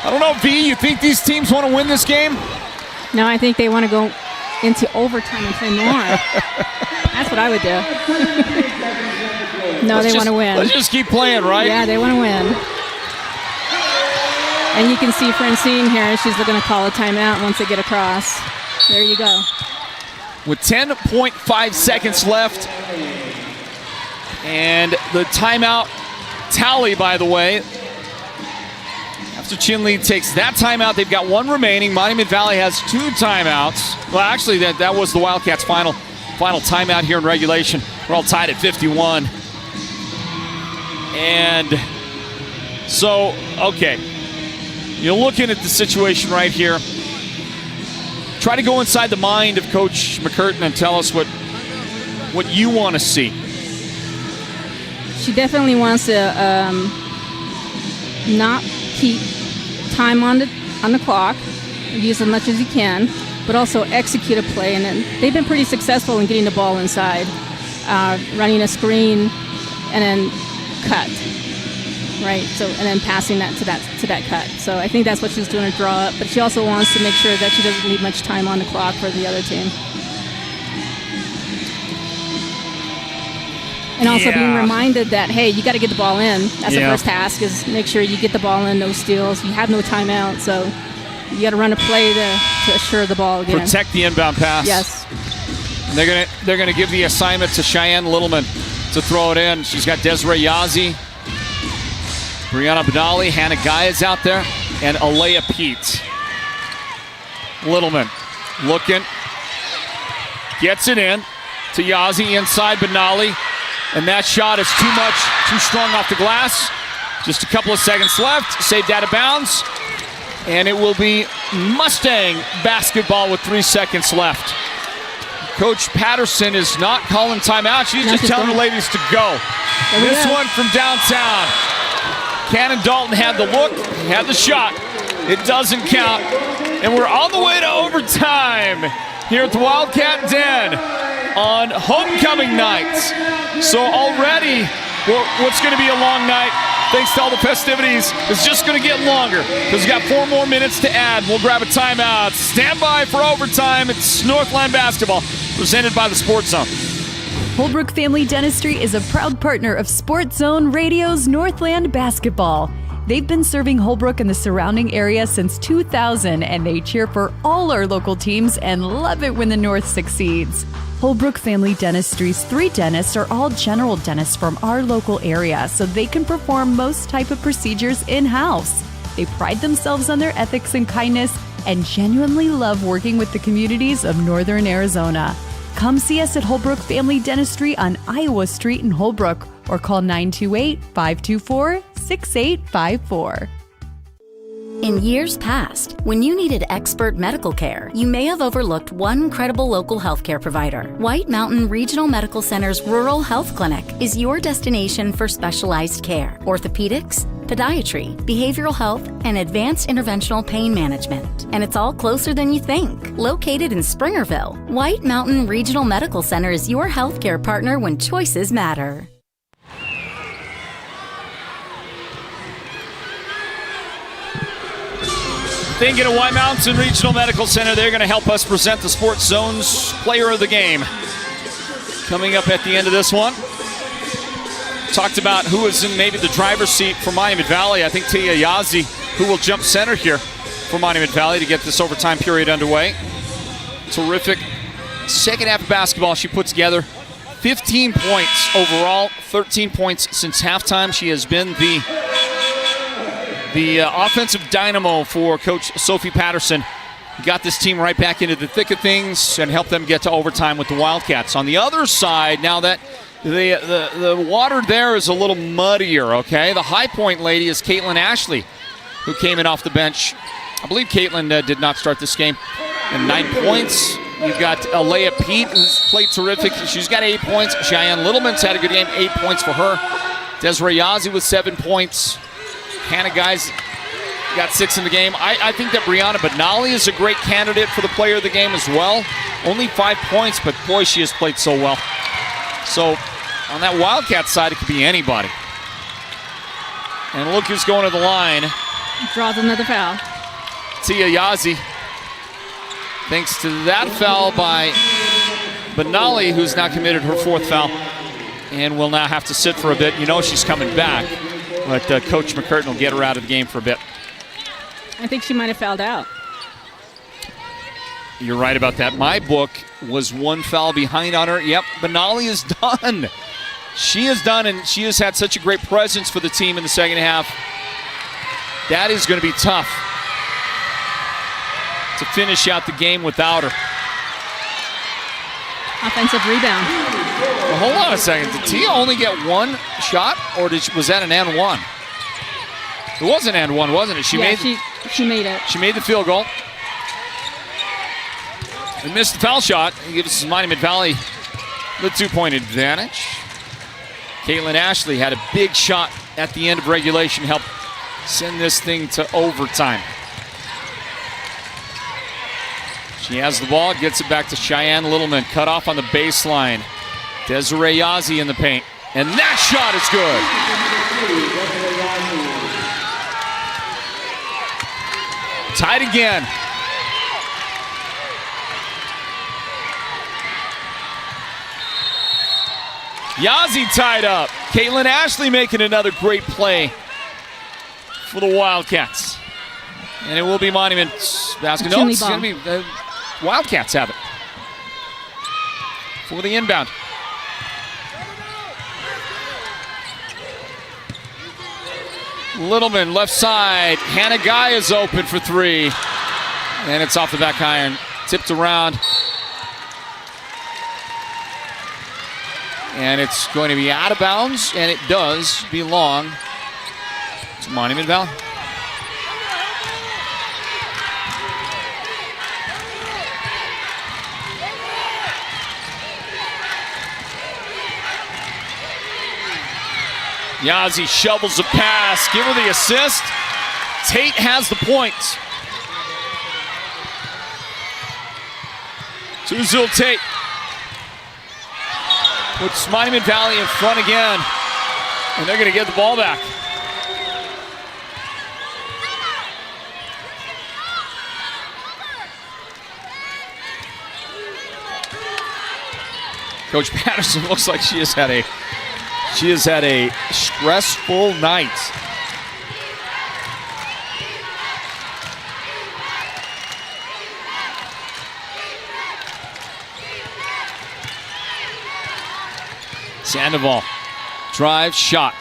I don't know, V, you think these teams want to win this game? No, I think they want to go into overtime and play more. That's what I would do. No, they want to win. Let's just keep playing, right? Yeah, they want to win. And you can see Francine here. She's going to call a timeout once they get across. There you go. With 10.5 seconds left. And the timeout tally, by the way, after Chinle takes that timeout, they've got one remaining. Monument Valley has 2 timeouts. Well, actually, that was the Wildcats' final timeout here in regulation. We're all tied at 51. And so, okay. You're looking at the situation right here. Try to go inside the mind of Coach McCurtain and tell us what you want to see. She definitely wants to not keep time on the clock, use as much as you can, but also execute a play. And then they've been pretty successful in getting the ball inside, running a screen and then cut, right? So and then passing that to that cut. So I think that's what she's doing, to draw up. But she also wants to make sure that she doesn't leave much time on the clock for the other team. And also being reminded that, hey, you got to get the ball in. That's the first task, is make sure you get the ball in, no steals. You have no timeout, so you got to run a play to assure the ball again. Protect the inbound pass. Yes. And they're gonna give the assignment to Cheyenne Littleman to throw it in. She's got Desiree Yazzie, Brianna Benali, Hannah Guy is out there, and Alea Pete. Littleman looking, gets it in to Yazzie inside Benali. And that shot is too strong off the glass. Just a couple of seconds left. Saved out of bounds. And it will be Mustang basketball with 3 seconds left. Coach Patterson is not calling timeout. She's just telling the ladies to go. This one from downtown. Cannon Dalton had the look, had the shot. It doesn't count. And we're on the way to overtime here at the Wildcat Den on homecoming night. So already, what's going to be a long night, thanks to all the festivities, is just going to get longer because we've got 4 more minutes to add. We'll grab a timeout. Stand by for overtime. It's Northland basketball, presented by the Sports Zone. Holbrook Family Dentistry is a proud partner of Sports Zone Radio's Northland basketball. They've been serving Holbrook and the surrounding area since 2000, and they cheer for all our local teams and love it when the North succeeds. Holbrook Family Dentistry's 3 dentists are all general dentists from our local area, so they can perform most type of procedures in-house. They pride themselves on their ethics and kindness and genuinely love working with the communities of Northern Arizona. Come see us at Holbrook Family Dentistry on Iowa Street in Holbrook, or call 928-524-6854. In years past, when you needed expert medical care, you may have overlooked one credible local healthcare provider. White Mountain Regional Medical Center's Rural Health Clinic is your destination for specialized care, orthopedics, podiatry, behavioral health, and advanced interventional pain management. And it's all closer than you think. Located in Springerville, White Mountain Regional Medical Center is your healthcare partner when choices matter. Thinking of White Mountain Regional Medical Center, they're going to help us present the Sports Zone's Player of the Game. Coming up at the end of this one. Talked about who is in maybe the driver's seat for Monument Valley. I think Tia Yazzie, who will jump center here for Monument Valley to get this overtime period underway. Terrific second half of basketball she put together. 15 points overall, 13 points since halftime. She has been the offensive dynamo for Coach Sophie Patterson. Got this team right back into the thick of things and helped them get to overtime with the Wildcats. On the other side, now that the water there is a little muddier, okay? The high point lady is Caitlin Ashley, who came in off the bench. I believe Caitlin did not start this game. And 9 points. You've got Alea Pete, who's played terrific. She's got 8 points. Cheyenne Littleman's had a good game, 8 points for her. Desiree Yazzie with 7 points. Hannah Guys got 6 in the game. I think that Brianna Benali is a great candidate for the player of the game as well. Only 5 points, but boy, she has played so well. So on that Wildcat side, it could be anybody. And look who's going to the line. Draws another foul. Tia Yazzie. Thanks to that foul by Benali, who's now committed her 4th foul and will now have to sit for a bit. You know she's coming back, but Coach McCurtain will get her out of the game for a bit. I think she might have fouled out. You're right about that. My book was 1 foul behind on her. Yep, Benali is done. She is done, and she has had such a great presence for the team in the second half. That is going to be tough to finish out the game without her. Offensive rebound. Well, hold on a second. Did Tia only get 1 shot, or was that an and 1? It was an and 1, wasn't it? She made it. She made the field goal. And missed the foul shot. It gives Monument Valley the 2-point advantage. Caitlin Ashley had a big shot at the end of regulation, helped send this thing to overtime. She has the ball, gets it back to Cheyenne Littleman. Cut off on the baseline. Desiree Yazzie in the paint. And that shot is good. Tied again. Yazzie tied up. Caitlin Ashley making another great play for the Wildcats. And it will be Monument basketball. No, it's going to be Wildcats have it for the inbound. Littleman left side. Hannah Guy is open for 3. And it's off the back iron. Tipped around. And it's going to be out of bounds. And it does belong to Monument Valley. Yazzie shovels a pass. Give her the assist. Tate has the point. Tuzul Tate puts Monument Valley in front again. And they're going to get the ball back. Coach Patterson looks like she has had a stressful night. Sandoval, drive, shot.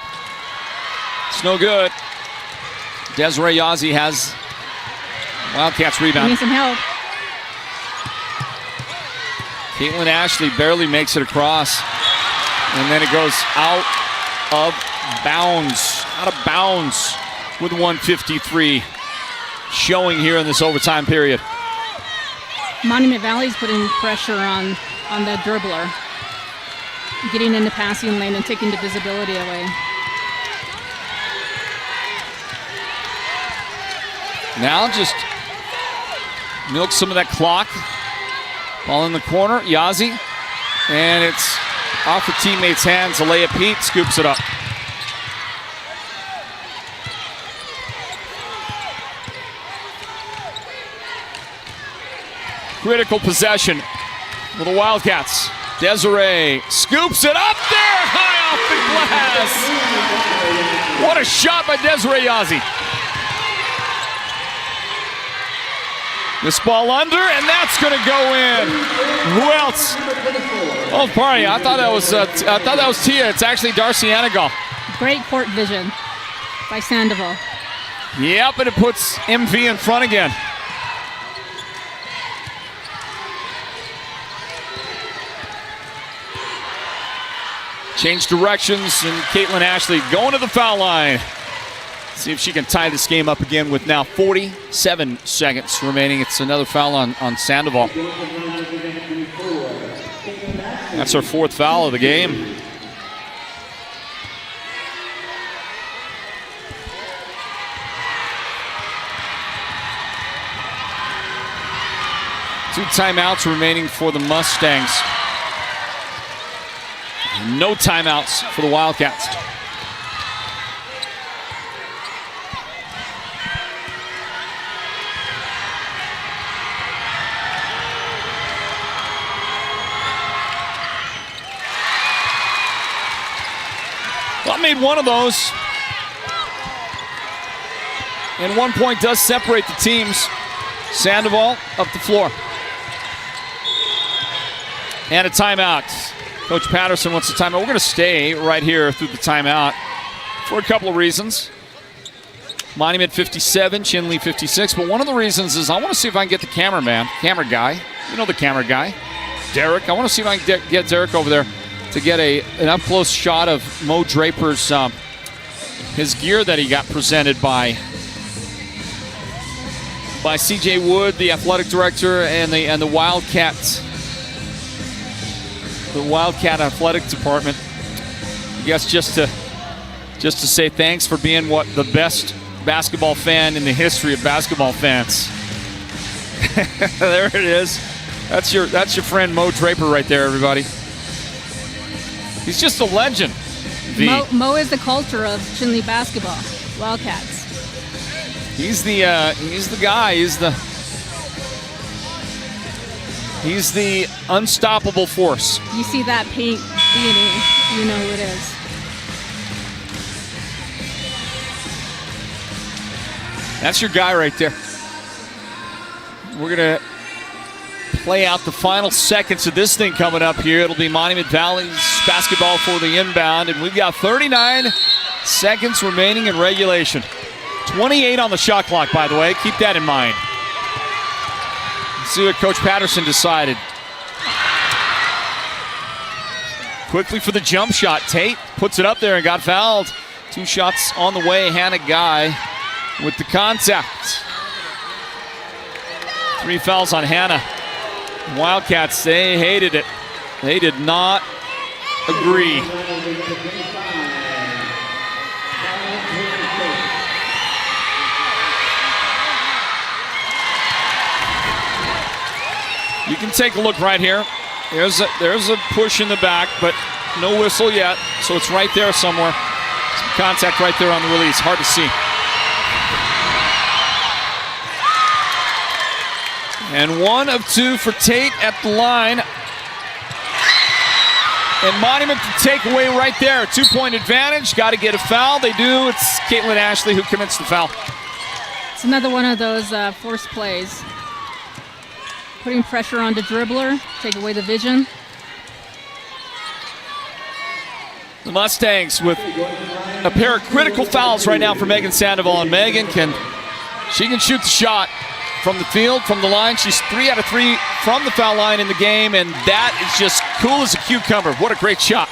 It's no good. Desiree Yazzie has Wildcats rebound. Need some help. Caitlin Ashley barely makes it across. And then it goes out of bounds. Out of bounds with 1:53 showing here in this overtime period. Monument Valley's putting pressure on that dribbler. Getting in the passing lane and taking the visibility away. Now just milk some of that clock. Ball in the corner, Yazzie. And it's off her teammate's hands. Alea Pete scoops it up. critical possession for the Wildcats. Desiree scoops it up there, high off the glass. What a shot by Desiree Yazzie. This ball under, and that's going to go in. Who else? Oh, pardon. I thought that was Tia. It's actually Darcy Anagal. Great court vision by Sandoval. Yep, and it puts MV in front again. Change directions, and Caitlin Ashley going to the foul line. See if she can tie this game up again with now 47 seconds remaining. It's another foul on Sandoval. That's her 4th foul of the game. Two timeouts remaining for the Mustangs. No timeouts for the Wildcats. Well, I made one of those. And 1 point does separate the teams. Sandoval up the floor. And a timeout. Coach Patterson wants a timeout. We're going to stay right here through the timeout for a couple of reasons. Monument 57, Chinle 56. But one of the reasons is I want to see if I can get the camera guy. You know the camera guy. Derek. I want to see if I can get Derek over there to get an up-close shot of Mo Draper's his gear that he got presented by CJ Wood, the athletic director, and the Wildcats. The Wildcat athletic department. I guess just to say thanks for being the best basketball fan in the history of basketball fans. There it is. That's your friend Mo Draper right there, everybody. He's just a legend. Mo is the culture of Chinle basketball. Wildcats. He's the guy. He's the unstoppable force. You see that paint beanie, you know who it is. That's your guy right there. We're going to play out the final seconds of this thing coming up here. It'll be Monument Valley's basketball for the inbound, and we've got 39 seconds remaining in regulation. 28 on the shot clock, by the way. Keep that in mind. Let's see what Coach Patterson decided. Quickly for the jump shot. Tate puts it up there and got fouled. 2 shots on the way. Hannah Guy with the contact. 3 fouls on Hannah. Wildcats, they hated it. They did not agree. You can take a look right here. There's a push in the back, but no whistle yet, so it's right there somewhere. Some contact right there on the release. Hard to see. And 1 of 2 for Tate at the line. And Monument to take away right there. 2-point advantage. Got to get a foul. They do. It's Caitlin Ashley who commits the foul. It's another one of those forced plays. Putting pressure on the dribbler, take away the vision. The Mustangs with a pair of critical fouls right now for Megan Sandoval. And Megan can shoot the shot from the field, from the line. She's 3 out of 3 from the foul line in the game, and that is just cool as a cucumber. What a great shot.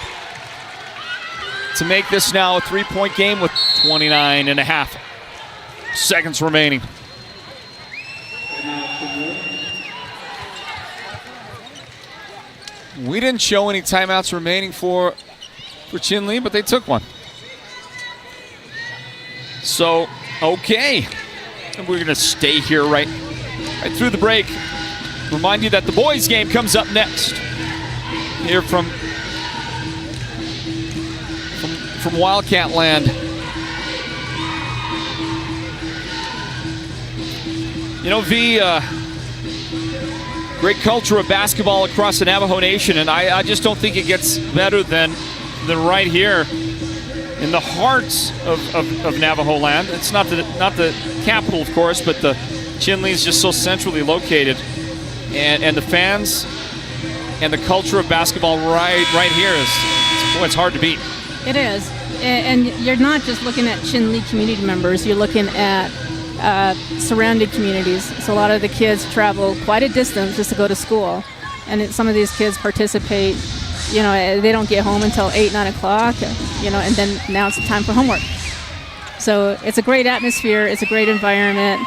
To make this now a 3-point game with 29.5 seconds remaining. We didn't show any timeouts remaining for Chinle, but they took one. So, okay. And we're going to stay here right through the break. Remind you that the boys' game comes up next. Here from Wildcat Land. You know, V, Great culture of basketball across the Navajo Nation, and I just don't think it gets better than right here in the heart of Navajo land. It's not the capital, of course, but the Chinle is just so centrally located, and the fans and the culture of basketball right here it's hard to beat. It is, and you're not just looking at Chinle community members. You're looking at surrounding communities. So a lot of the kids travel quite a distance just to go to school, and some of these kids participate. They don't get home until 8, 9 o'clock. And then now it's time for homework. So it's a great atmosphere. It's a great environment.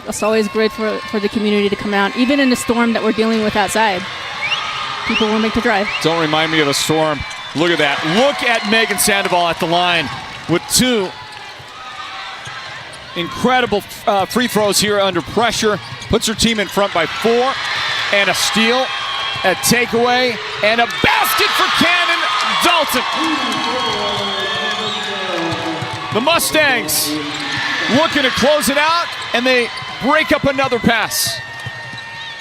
It's always great for the community to come out, even in the storm that we're dealing with outside. People will make the drive. Don't remind me of a storm. Look at that. Look at Megan Sandoval at the line with 2 incredible free throws here under pressure. Puts her team in front by 4. And a steal, a takeaway, and a basket for Cannon Dalton. The Mustangs looking to close it out, and they break up another pass.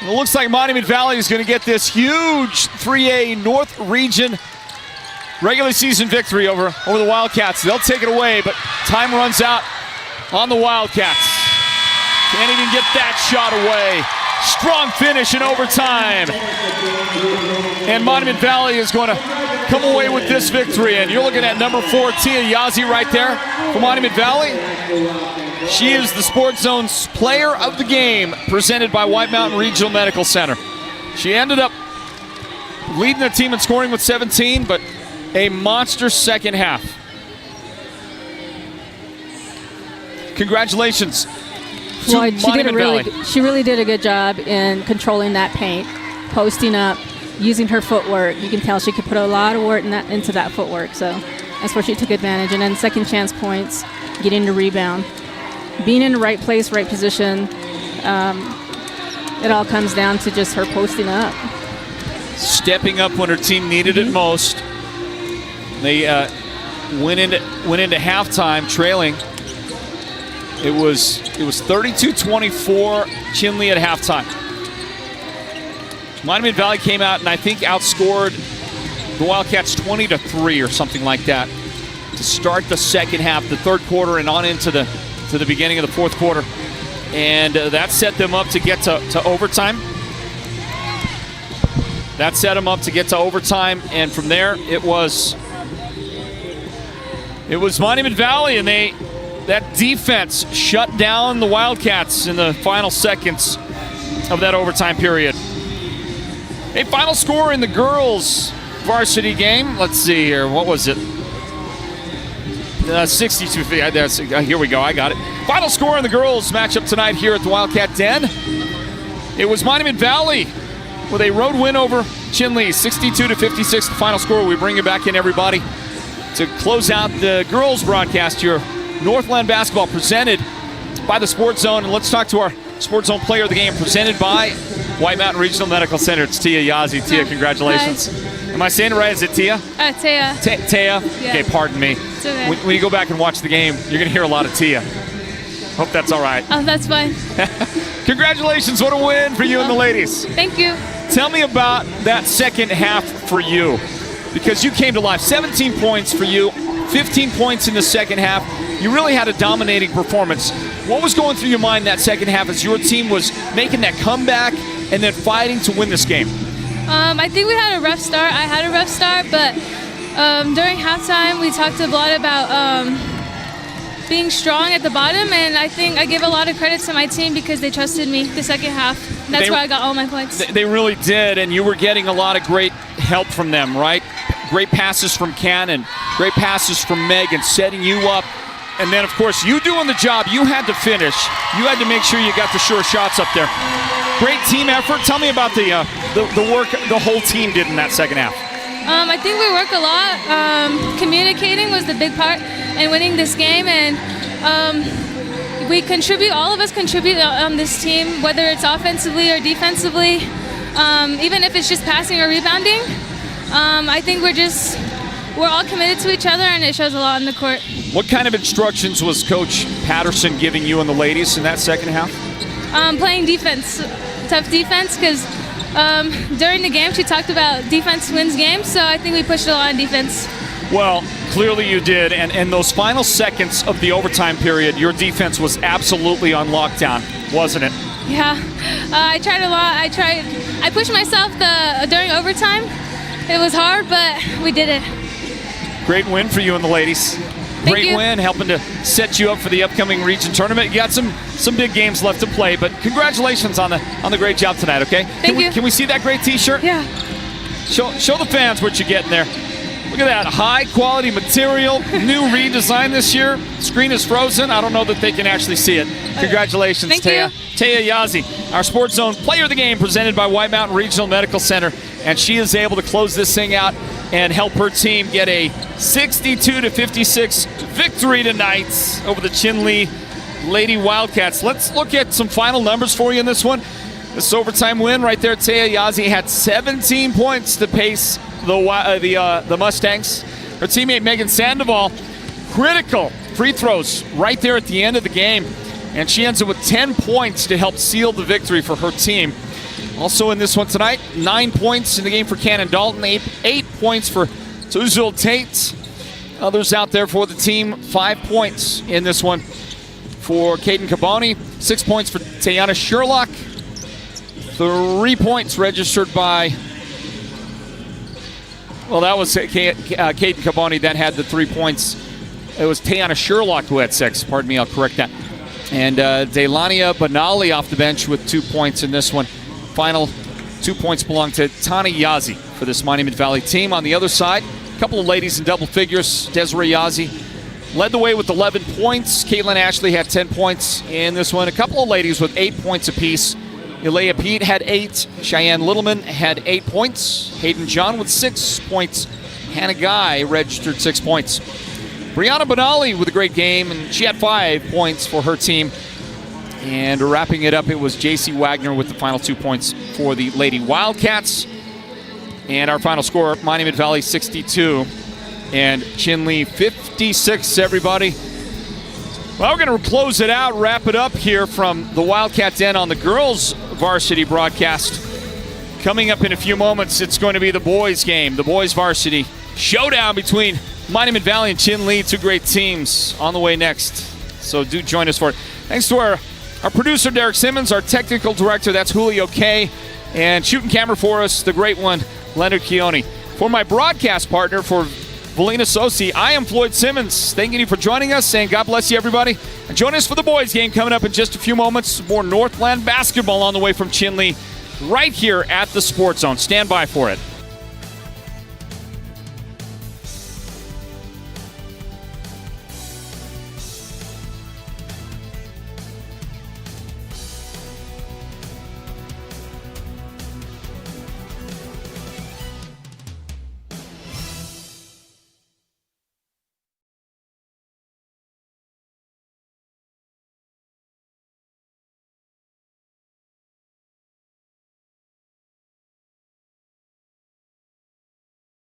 It looks like Monument Valley is going to get this huge 3A North Region regular season victory over the Wildcats. They'll take it away, but time runs out on the Wildcats. Can't even get that shot away. Strong finish in overtime. And Monument Valley is going to come away with this victory. And you're looking at number 4, Tia Yazzie right there for Monument Valley. She is the Sports Zone's player of the game, presented by White Mountain Regional Medical Center. She ended up leading the team in scoring with 17, but a monster second half. Congratulations. Well, she really did a good job in controlling that paint, posting up, using her footwork. You can tell she could put a lot of work into that footwork, so that's where she took advantage. And then second chance points, getting the rebound, being in the right place, right position. It all comes down to just her posting up. Stepping up when her team needed it most. They went into halftime trailing. It was 32-24 Chinle at halftime. Monument Valley came out and I think outscored the Wildcats 20-3 or something like that to start the second half, the third quarter, and on into the beginning of the fourth quarter. And that set them up to get to overtime. That set them up to get to overtime, and from there it was Monument Valley, and that defense shut down the Wildcats in the final seconds of that overtime period. A final score in the girls varsity game. Let's see here. What was it? 62. Here we go. I got it. Final score in the girls matchup tonight here at the Wildcat Den. It was Monument Valley with a road win over Chinle, 62-56. The final score. We bring it back in, everybody, to close out the girls broadcast here. Northland basketball presented by the Sports Zone. And let's talk to our Sports Zone player of the game, presented by White Mountain Regional Medical Center. It's Tia Yazzie. Tia, congratulations. Hi. Am I saying it right? Is it Tia? Tia. Tia? Yeah. Okay, pardon me. It's okay. When you go back and watch the game, you're going to hear a lot of Tia. Hope that's all right. Oh, that's fine. Congratulations. What a win for you and the ladies. Thank you. Tell me about that second half for you, because you came to life. 17 points for you, 15 points in the second half. You really had a dominating performance. What was going through your mind that second half as your team was making that comeback and then fighting to win this game? I think we had a rough start. I had a rough start, but during halftime we talked a lot about being strong at the bottom, and I think I give a lot of credit to my team because they trusted me the second half. That's where I got all my points. They really did, and you were getting a lot of great help from them, right? Great passes from Cannon, great passes from Megan, setting you up. And then, of course, you doing the job. You had to finish. You had to make sure you got the sure shots up there. Great team effort. Tell me about the work the whole team did in that second half. I think we work a lot. Communicating was the big part in winning this game, and we contribute. All of us contribute on this team, whether it's offensively or defensively, even if it's just passing or rebounding. I think we're all committed to each other, and it shows a lot on the court. What kind of instructions was Coach Patterson giving you and the ladies in that second half? Playing defense, tough defense, because during the game she talked about defense wins games, so I think we pushed a lot on defense. Well, clearly you did, and in those final seconds of the overtime period, your defense was absolutely on lockdown, wasn't it? Yeah, I tried a lot. I pushed myself during overtime. It was hard, but we did it. Great win for you and the ladies. Great win, helping to set you up for the upcoming region tournament. You got some big games left to play, but congratulations on the great job tonight, okay? Thank you. Can we see that great T-shirt? Yeah. Show the fans what you're getting there. Look at that, high-quality material, new redesign this year. Screen is frozen. I don't know that they can actually see it. Congratulations, Thank Taya. you. Taya Yazzie, our Sports Zone Player of the Game, presented by White Mountain Regional Medical Center, and she is able to close this thing out and help her team get a 62-56 victory tonight over the Chinle Lady Wildcats. Let's look at some final numbers for you in this one. This overtime win right there, Taya Yazzie had 17 points to pace the Mustangs. Her teammate Megan Sandoval, critical free throws right there at the end of the game, and she ends up with 10 points to help seal the victory for her team. Also in this one tonight, 9 points in the game for Cannon Dalton, 8 points for Tuzul Tate. Others out there for the team, 5 points in this one for Caden Caboni, 6 points for Tayana Sherlock, 3 points registered by, well, that was Caden Caboni that had the 3 points. It was Tayana Sherlock who had 6. Pardon me, I'll correct that. And Delania Benali off the bench with 2 points in this one. Final 2 points belong to Tani Yazzie for this Monument Valley team. On the other side, a couple of ladies in double figures. Desiree Yazzie led the way with 11 points. Caitlin Ashley had 10 points in this one. A couple of ladies with 8 points apiece. Ilea Pete had 8. Cheyenne Littleman had 8 points. Hayden John with 6 points. Hannah Guy registered 6 points. Brianna Benali with a great game, and she had 5 points for her team. And wrapping it up, it was J.C. Wagner with the final 2 points for the Lady Wildcats. And our final score, Monument Valley 62 and Chinle 56, everybody. Well, we're going to close it out, wrap it up here from the Wildcat Den on the girls' varsity broadcast. Coming up in a few moments, it's going to be the boys' game, the boys' varsity showdown between Monument Valley and Chinle, 2 great teams on the way next. So do join us for it. Thanks to our producer, Derek Simmons, our technical director, that's Julio K, and shooting camera for us, the great one, Leonard Keone. For my broadcast partner, for Valina Sosi, I am Floyd Simmons. Thanking you for joining us, and God bless you, everybody. And join us for the boys' game coming up in just a few moments. More Northland basketball on the way from Chinle right here at the Sports Zone. Stand by for it.